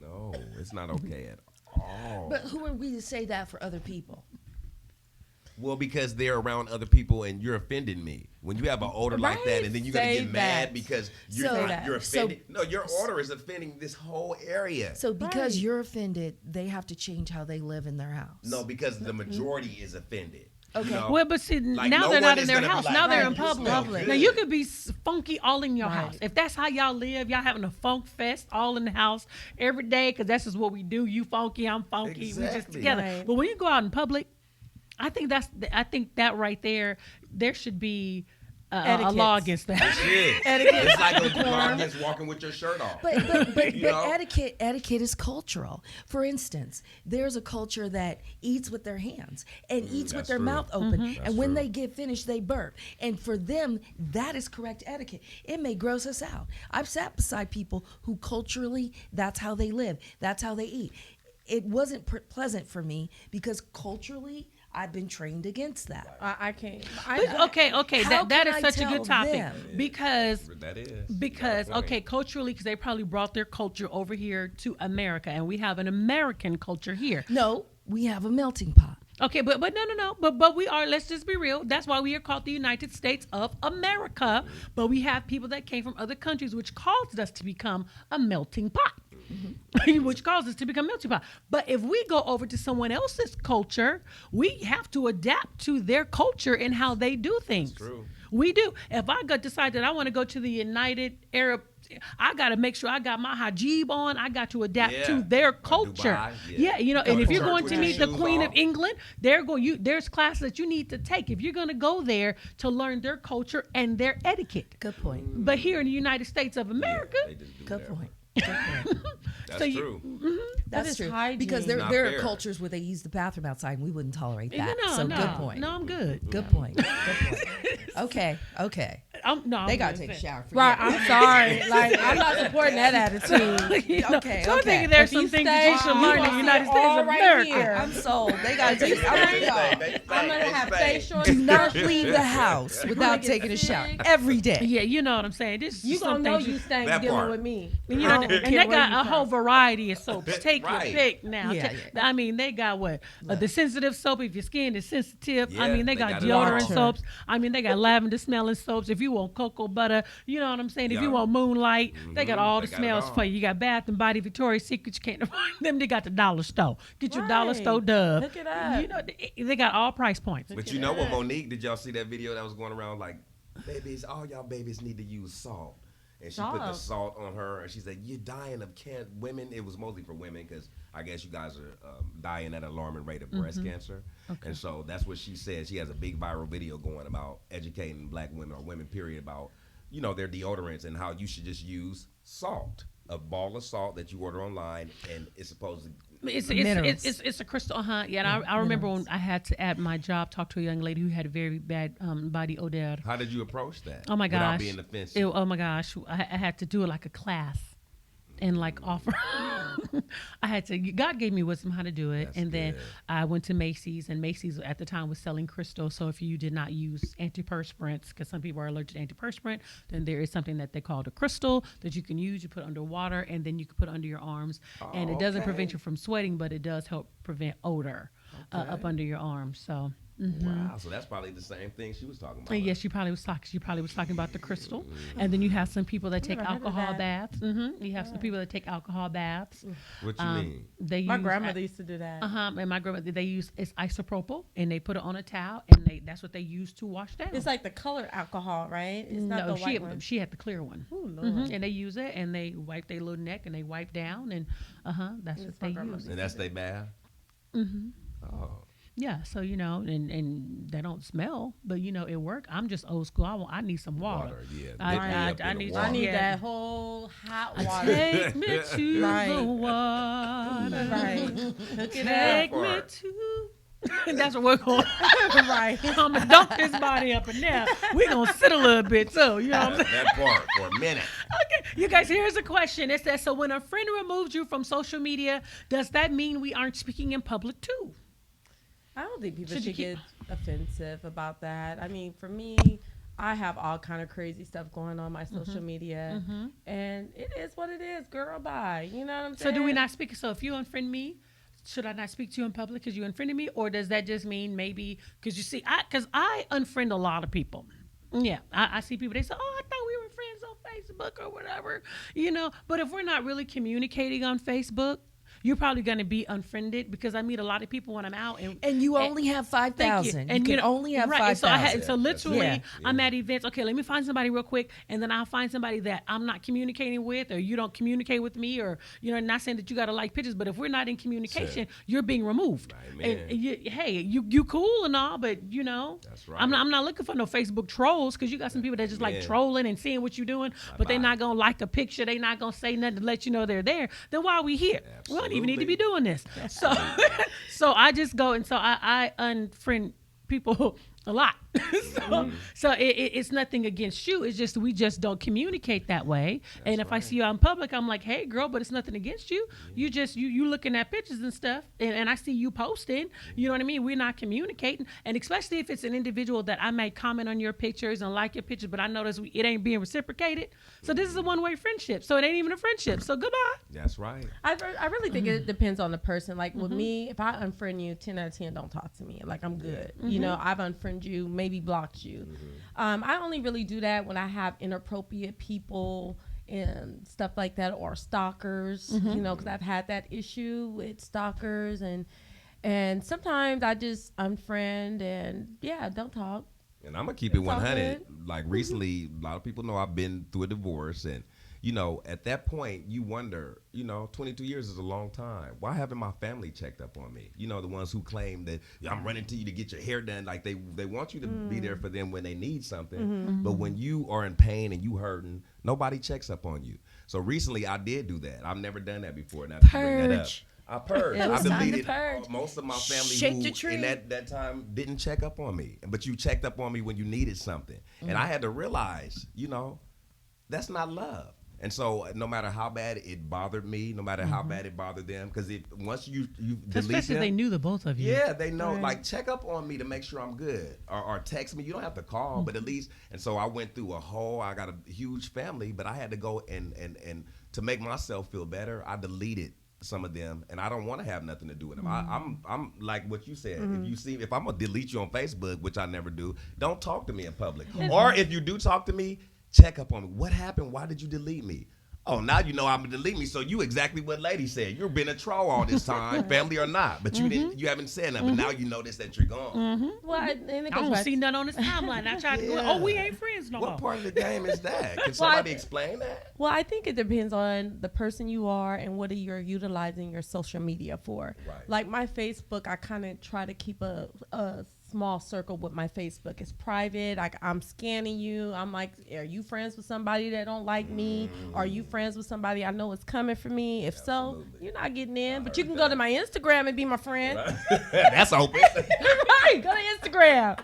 No, it's not okay at all. But who are we to say that for other people? Well, because they're around other people and you're offending me. When you have an odor like that, and then you're gonna Say get mad that. because So- you're so- offended. No, your odor is offending this whole area. So because Right. you're offended, they have to change how they live in their house. No, because the majority is offended. Okay. You know? Well, but see, Like, now no they're one not in is their gonna be house. like, Now they're "Right, in you public. smell Now good." you could be funky all in your Right. house. If that's how y'all live, y'all having a funk fest all in the house every day, because that's just what we do. You funky, I'm funky. We just Exactly. together. Right. But when you go out in public, I think that right there should be a law against that. Shit. Etiquette. It's like a law against walking with your shirt off. But You know? etiquette is cultural. For instance, there's a culture that eats with their hands and eats with that's their true. mouth open, That's and when true. they get finished, they burp. And for them, that is correct etiquette. It may gross us out. I've sat beside people who culturally, that's how they live, that's how they eat. It wasn't pleasant for me because culturally, I've been trained against that. I can't. Okay, How that can is I such a tell good topic them? because That is. Because You got a point. okay, culturally, because they probably brought their culture over here to America, and we have an American culture here. No, we have a melting pot. Okay, but no. But we are. Let's just be real. That's why we are called the United States of America. But we have people that came from other countries, which caused us to become a melting pot. Which caused us to become melting pot. But if we go over to someone else's culture, we have to adapt to their culture and how they do things. true. We do. If I decide that I want to go to the United Arab, I got to make sure I got my hijab on. I got to adapt Yeah. to their Or culture. Dubai, Yeah, yeah. and Go if to you're church going with to your meet the shoes Queen of off. England, there's classes that you need to take if you're going to go there to learn their culture and their etiquette. Good point. But here in the United States of America, They just do Good whatever. point. That's So you- true. That's is true. hygiene. Because there Not are fair. cultures where they use the bathroom outside, and we wouldn't tolerate no, that. So no, good point. no, I'm good. Good point. Good point. Okay. They got to take a shower. Right, Forget it. I'm sorry. Like, I'm not supporting that attitude. Okay, So I okay. think there's If you some things stay, that you should you learn in gonna the United sit States all of right America. here. I'm sold. They got to take. I'm with y'all. I'm gonna have face short. Do not leave the house without get taking a shower sick. every day. Yeah, you know what I'm saying. This is You some gonna know things you stank That dealing part. with me. And, you I know, don't and care they where got you a from. whole variety of soaps. Take your Right. pick now. Yeah, I mean, they got what? The sensitive soap if your skin is sensitive. I Yeah, mean, they they got got it all. deodorant soaps. I mean, they got lavender smelling soaps. If you want cocoa butter, you know what I'm saying? If you Yeah. want moonlight, they got all They the got it smells all. for you. You got Bath and Body, Victoria's Secret. You can't find them. They got the dollar store. Get your dollar Right. store Dove. Hook it up. You know, they got all price points. But you know what, Monique? Did y'all see that video that was going around like, babies, all y'all babies need to use salt. And she put the salt on her, and she said, "You're dying of cancer." Women, it was mostly for women because I guess you guys are dying at an alarming rate of breast cancer. And so that's what she said. She has a big viral video going about educating black women or women, period, about their deodorants and how you should just use salt, a ball of salt that you order online, and it's supposed to. It's a crystal, Yeah, and I remember when I had to, at my job, talk to a young lady who had a very bad body odor. How did you approach that? Oh my gosh! Without being offensive. Oh my gosh! I had to do it like a class, and like offer. I had to. God gave me wisdom how to do it, That's and then good. I went to Macy's, and Macy's at the time was selling crystal. So if you did not use antiperspirants, because some people are allergic to antiperspirant, then there is something that they call a crystal that you can use. You put under water, and then you can put under your arms, and it doesn't prevent you from sweating, but it does help prevent odor up under your arms. So. Wow, so that's probably the same thing she was talking about. Yes, she probably was talking. She probably was talking about the crystal, and then you have some people that take never heard of alcohol that. baths. You have some people that take alcohol baths. What you mean? They My use grandmother used to do that. and my grandmother they use it's isopropyl, and they put it on a towel, and that's what they use to wash down. It's like the colored alcohol, right? It's not No, the white one. she had the clear one. Ooh, Lord. And they use it, and they wipe their little neck, and they wipe down, and that's what they use. And that's they bath? Oh. Yeah, so and they don't smell, but it work. I'm just old school. I need some water. Yeah. I need water. I need that whole hot water. Take me to Right. the water. Right. Hook it Take up. me to. That's what we're going. Right. I'm gonna dunk his body up in there. We're gonna sit a little bit too. You know what I'm saying? That part for a minute. Okay, you guys. Here's a question. It says, so when a friend removes you from social media, does that mean we aren't speaking in public too? I don't think people Should you should keep- get offensive about that. I mean, for me, I have all kind of crazy stuff going on my social media, and it is what it is. Girl, bye. You know what I'm So saying? do we not speak? So if you unfriend me, should I not speak to you in public because you unfriended me, or does that just mean maybe because you see, I unfriend a lot of people. Yeah, I see people. They say, "Oh, I thought we were friends on Facebook or whatever," But if we're not really communicating on Facebook, you're probably going to be unfriended because I meet a lot of people when I'm out, And you only have 5,000. You can only have 5,000. So literally, Yeah. I'm at events. Okay, let me find somebody real quick, and then I'll find somebody that I'm not communicating with, or you don't communicate with me, or not saying that you got to like pictures, but if we're not in communication, you're being removed. Right, and you cool and all, but That's right. I'm not looking for no Facebook trolls because you got some people that just like Yeah. trolling and seeing what you're doing, but they're not gonna like a picture. They're not gonna say nothing to let you know they're there. Then why are we here? We don't even need to be doing this. So, so I just go and so I unfriend people a lot. So it's nothing against you. It's just we just don't communicate that way. And if I see you out in public, I'm like, hey, girl, but it's nothing against you. You just you looking at pictures and stuff, and I see you posting. You know what I mean? We're not communicating, and especially if it's an individual that I may comment on your pictures and like your pictures, but I notice it ain't being reciprocated. So this is a one-way friendship. So it ain't even a friendship. So goodbye. That's right. I really think it depends on the person. Like with me, if I unfriend you, 10 out of 10 don't talk to me. Like I'm good. I've unfriended you, maybe blocked you. I only really do that when I have inappropriate people and stuff like that, or stalkers, because I've had that issue with stalkers, and sometimes I just unfriend and don't talk. And I'm gonna keep it It's all 100. good. Like recently, a lot of people know I've been through a divorce, and at that point, you wonder, 22 years is a long time. Why haven't my family checked up on me? The ones who claim that I'm running to you to get your hair done, like they want you to be there for them when they need something. But when you are in pain and you hurting, nobody checks up on you. So recently, I did do that. I've never done that before. Not to bring that up. Purge. I purged. It I was time to deleted purge. most of my family Shake the who tree. in that time didn't check up on me. But you checked up on me when you needed something. And I had to realize, that's not love. And so no matter how bad it bothered me, no matter how bad it bothered them, because once you delete Especially them, they knew the both of you. yeah, they know. Like, check up on me to make sure I'm good, or text me. You don't have to call, but at least. And so I went through I got a huge family, but I had to go and to make myself feel better, I deleted some of them, and I don't want to have nothing to do with them. I'm like what you said. If I'm gonna delete you on Facebook, which I never do, don't talk to me in public. Or if you do talk to me, check up on me. What happened? Why did you delete me? Oh, now you know I'm gonna delete me. So you exactly what Lady said. You've been a troll all this time, family or not. But you haven't said nothing. But now you notice that you're gone. Well, and it I goes don't back see nothing on his timeline. I tried to go, Yeah. we ain't friends no more. What part of the game is that? Can Well, somebody explain that? Well, I think it depends on the person you are and what you're utilizing your social media for. Right. Like my Facebook, I kind of try to keep a small circle with my Facebook. It's private. I'm scanning you. I'm like, are you friends with somebody that don't like me? Are you friends with somebody I know is coming for me? If so, you're not getting in. But you can go to my Instagram and be my friend. That's open. Right. Go to Instagram.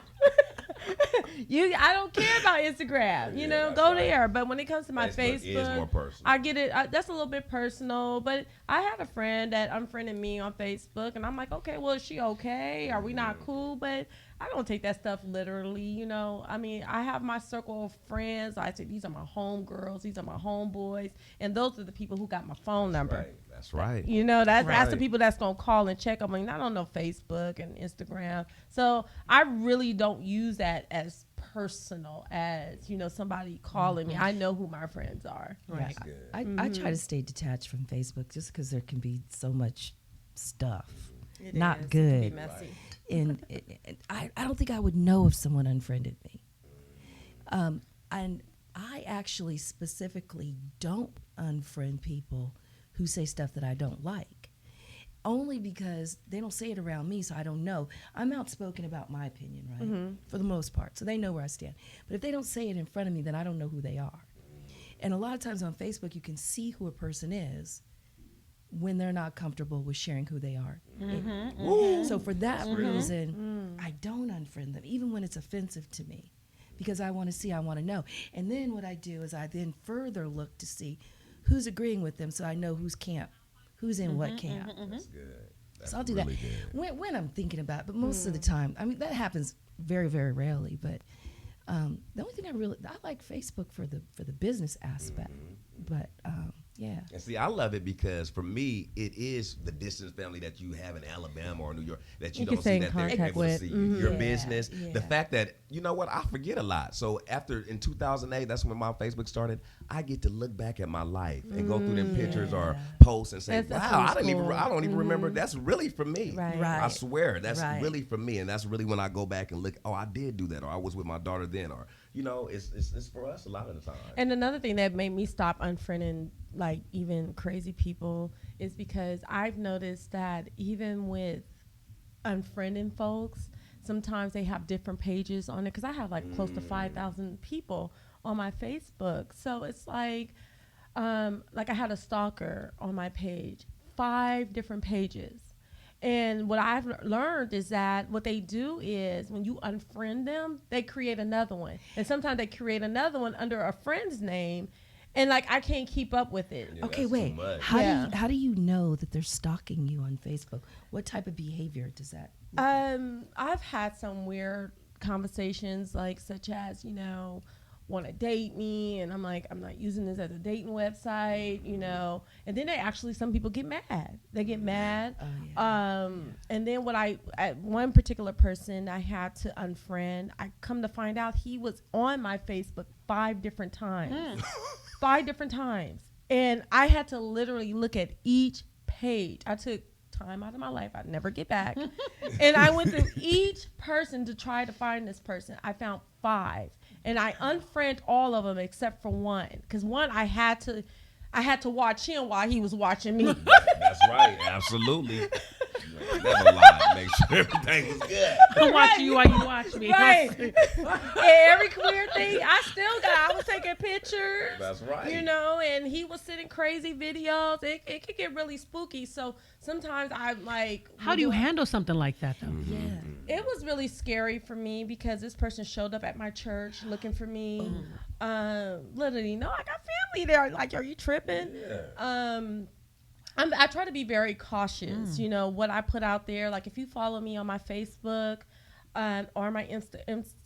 I don't care about Instagram. that's go right. there. But when it comes to my Facebook is more personal. I get it. That's a little bit personal. But I had a friend that unfriended me on Facebook, and I'm like, okay, well, is she okay? Are we not cool? But I don't take that stuff literally. I mean, I have my circle of friends. I say these are my home girls, these are my homeboys, and those are the people who got my phone number. Right. That's right. You know, that's the Right. people that's gonna call and check on me. I don't know Facebook and Instagram, so I really don't use that as personal as somebody calling me. I know who my friends are. Right. I try to stay detached from Facebook just because there can be so much stuff It not is. It can good. be messy. And I don't think I would know if someone unfriended me. And I actually specifically don't unfriend people who say stuff that I don't like, only because they don't say it around me, so I don't know. I'm outspoken about my opinion, right, for the most part, so they know where I stand. But if they don't say it in front of me, then I don't know who they are. And a lot of times on Facebook, you can see who a person is when they're not comfortable with sharing who they are. So for that reason, I don't unfriend them, even when it's offensive to me, because I want to see, I want to know. And then what I do is I then further look to see who's agreeing with them, so I know who's camp, who's in what camp. That's good. That's So I'll do really that good. when I'm thinking about it, but most of the time, I mean, that happens very, very rarely. But the only thing I like Facebook for the business aspect. But yeah. And see, I love it because for me, it is the distant family that you have in Alabama or New York that you You can don't stay see in that they're contact able to with. see your Yeah, business. yeah. The fact that, you know what, I forget a lot. So in 2008, that's when my Facebook started, I get to look back at my life and go through them pictures or posts and say, That's wow, really cool. I don't even remember. That's really for me. Right. Right. I swear, that's Right. really for me. And that's really when I go back and look, oh, I did do that, or I was with my daughter then, or, it's for us a lot of the time. And another thing that made me stop unfriending like even crazy people is because I've noticed that even with unfriending folks, sometimes they have different pages on it, because I have like close to 5,000 people on my Facebook. So it's like I had a stalker on my page, 5 different pages. And what I've learned is that what they do is when you unfriend them, they create another one. And sometimes they create another one under a friend's name. And like, I can't keep up with it. Yeah, Okay, that's wait. too much. How do you know that they're stalking you on Facebook? What type of behavior does that? I've had some weird conversations, like such as, want to date me, and I'm like, I'm not using this as a dating website, and then some people get mad. They get mad. Oh, yeah. And then one particular person I had to unfriend, I come to find out he was on my Facebook 5 different times. 5 different times. And I had to literally look at each page. I took time out of my life I'd never get back. And I went through each person to try to find this person. I found 5. And I unfriended all of them except for one. Because one, I had to watch him while he was watching me. That's right, absolutely. Never lie. Make sure everything was good. I'm watching you while you watch me. Right. And every weird thing I was taking pictures. That's right. And he was sending crazy videos. It could get really spooky. So sometimes I'm like, How do you handle something like that, though? Yeah. it was really scary for me because this person showed up at my church looking for me. Literally, no, I got family there. Like, are you tripping? Yeah. I try to be very cautious, what I put out there. Like, if you follow me on my Facebook or my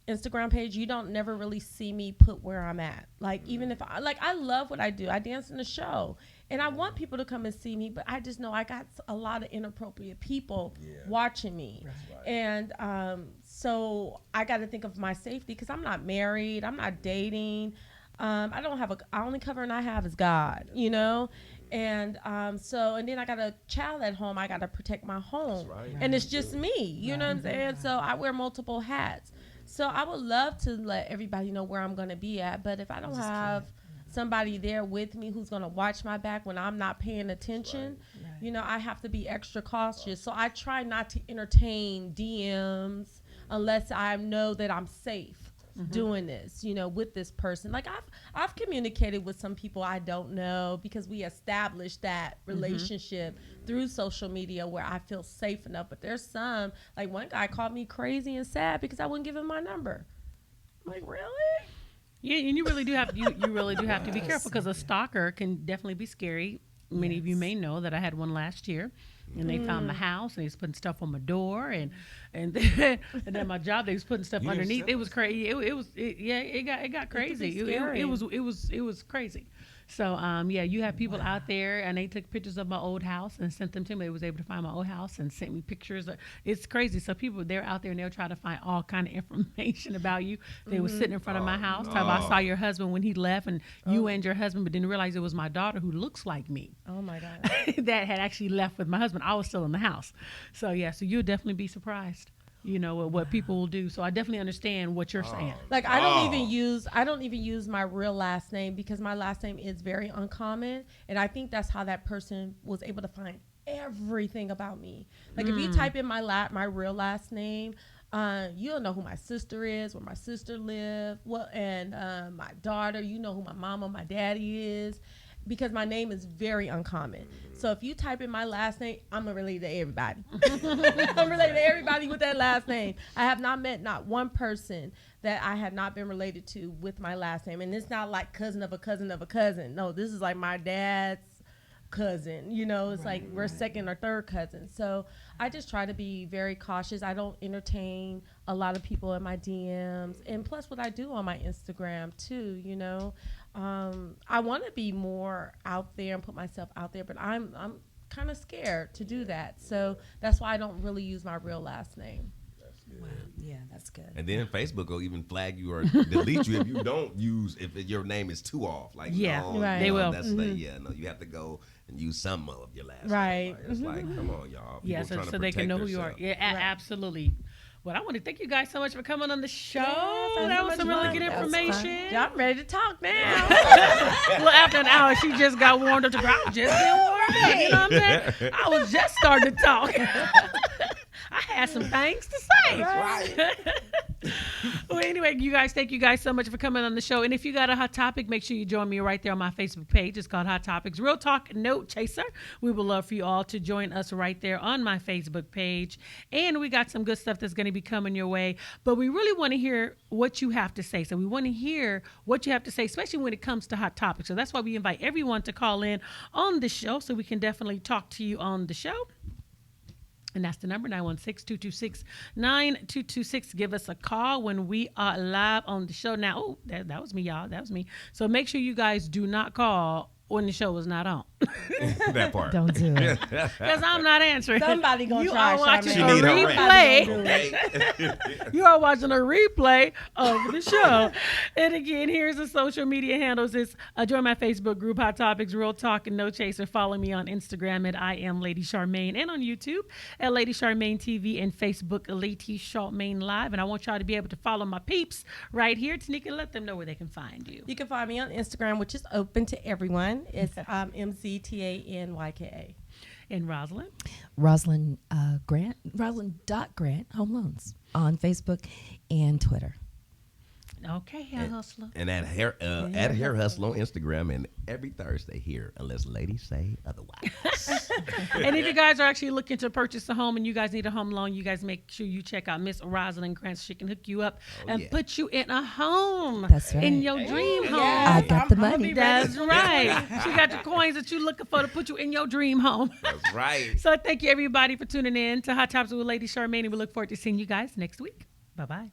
Instagram page, you don't never really see me put where I'm at. Like, even if I love what I do. I dance in the show, and I want people to come and see me, but I just know I got a lot of inappropriate people watching me. Right. And so I got to think of my safety because I'm not married. I'm not dating. I only covering I have is God, And and then I got a child at home. I got to protect my home. That's right. And it's just me. You know what I'm saying? So I wear multiple hats. So I would love to let everybody know where I'm going to be at. But if I don't have somebody there with me who's going to watch my back when I'm not paying attention, I have to be extra cautious. So I try not to entertain DMs unless I know that I'm safe. Doing this, with this person. Like I've communicated with some people I don't know because we established that relationship through social media where I feel safe enough. But there's some, like one guy called me crazy and sad because I wouldn't give him my number. I'm like, really? Yeah, and you really do have you really do have to be careful because a stalker can definitely be scary. Many of you may know that I had one last year, and they found the house and they was putting stuff on my door and then my job they was putting stuff underneath. It was crazy. It got crazy. scary. It was crazy. So yeah, you have people out there, and they took pictures of my old house and sent them to me. They was able to find my old house and sent me pictures. It's crazy. So people, they're out there and they'll try to find all kind of information about you. They were sitting in front of my house. Talking about, I saw your husband when he left, and you and your husband, but didn't realize it was my daughter who looks like me. Oh my God. That had actually left with my husband. I was still in the house. So yeah, so you'll definitely be surprised, you know, what people will do. So I definitely understand what you're saying. Like I don't even use my real last name because my last name is very uncommon, and I think that's how that person was able to find everything about me. Like if you type in my real last name, you'll know who my sister is, where my sister lived, and my daughter. You know who my mama, my daddy is, because my name is very uncommon. So if you type in my last name, I'm related to everybody. I'm related to everybody with that last name. I have not met not one person that I have not been related to with my last name. And it's not like cousin of a cousin of a cousin. No, this is like my dad's cousin. You know, it's like we're second or third cousins. So I just try to be very cautious. I don't entertain a lot of people in my DMs. And plus what I do on my Instagram too, you know. I want to be more out there and put myself out there, but I'm kind of scared to do that. So that's why I don't really use my real last name. Wow. Yeah, that's good. And then Facebook will even flag you or delete you if you don't use, if your name is too off. Like, Yeah, no, right. They will. That's you have to go and use some of your last Right. name. Like, it's like, come on, y'all. Yeah, People trying to so they can protect know who you are. themselves. Yeah, absolutely. Well, I want to thank you guys so much for coming on the show. Yes, that was some really good That was information. Yeah, I'm ready to talk now. Well, after an hour, she just got warmed up to go. I was just getting warmed up. You know what I'm saying? I was just starting to talk. I had some things to say. Right. Well, anyway, you guys, thank you guys so much for coming on the show. And if you got a hot topic, make sure you join me right there on my Facebook page. It's called Hot Topics Real Talk No Chaser. We would love for you all to join us right there on my Facebook page. And we got some good stuff that's going to be coming your way. But we really want to hear what you have to say. So we want to hear what you have to say, especially when it comes to hot topics. So that's why we invite everyone to call in on the show so we can definitely talk to you on the show. And that's the number, 916-226-9226. Give us a call when we are live on the show. Now, that was me, y'all. That was me. So make sure you guys do not call when the show is not on. That part. Don't do it. Because I'm not answering. Somebody gonna you try, are watching She a need her replay. You are watching a replay of the show. And again, here's the social media handles. It's join my Facebook group, Hot Topics, Real Talk, and No Chaser. Follow me on Instagram at I am Lady Charmaine, and on YouTube at Lady Charmaine TV, and Facebook, Lady Charmaine Live. And I want y'all to be able to follow my peeps right here. Tanika, let them know where they can find you. You can find me on Instagram, which is open to everyone. It's MZTANYKA. And Rosalind? Rosalind Grant, Rosalind.Grant Home Loans on Facebook and Twitter. Okay, Hair Hustler. And at Hair Hustle on Instagram, and every Thursday here, unless ladies say otherwise. And if you guys are actually looking to purchase a home and you guys need a home loan, you guys make sure you check out Miss Rosalind Grant. She can hook you up and put you in a home. That's right. In your dream home. I got the money. That's right. She got the coins that you're looking for to put you in your dream home. That's right. So thank you, everybody, for tuning in to Hot Topics with Lady Charmaine. And we look forward to seeing you guys next week. Bye-bye.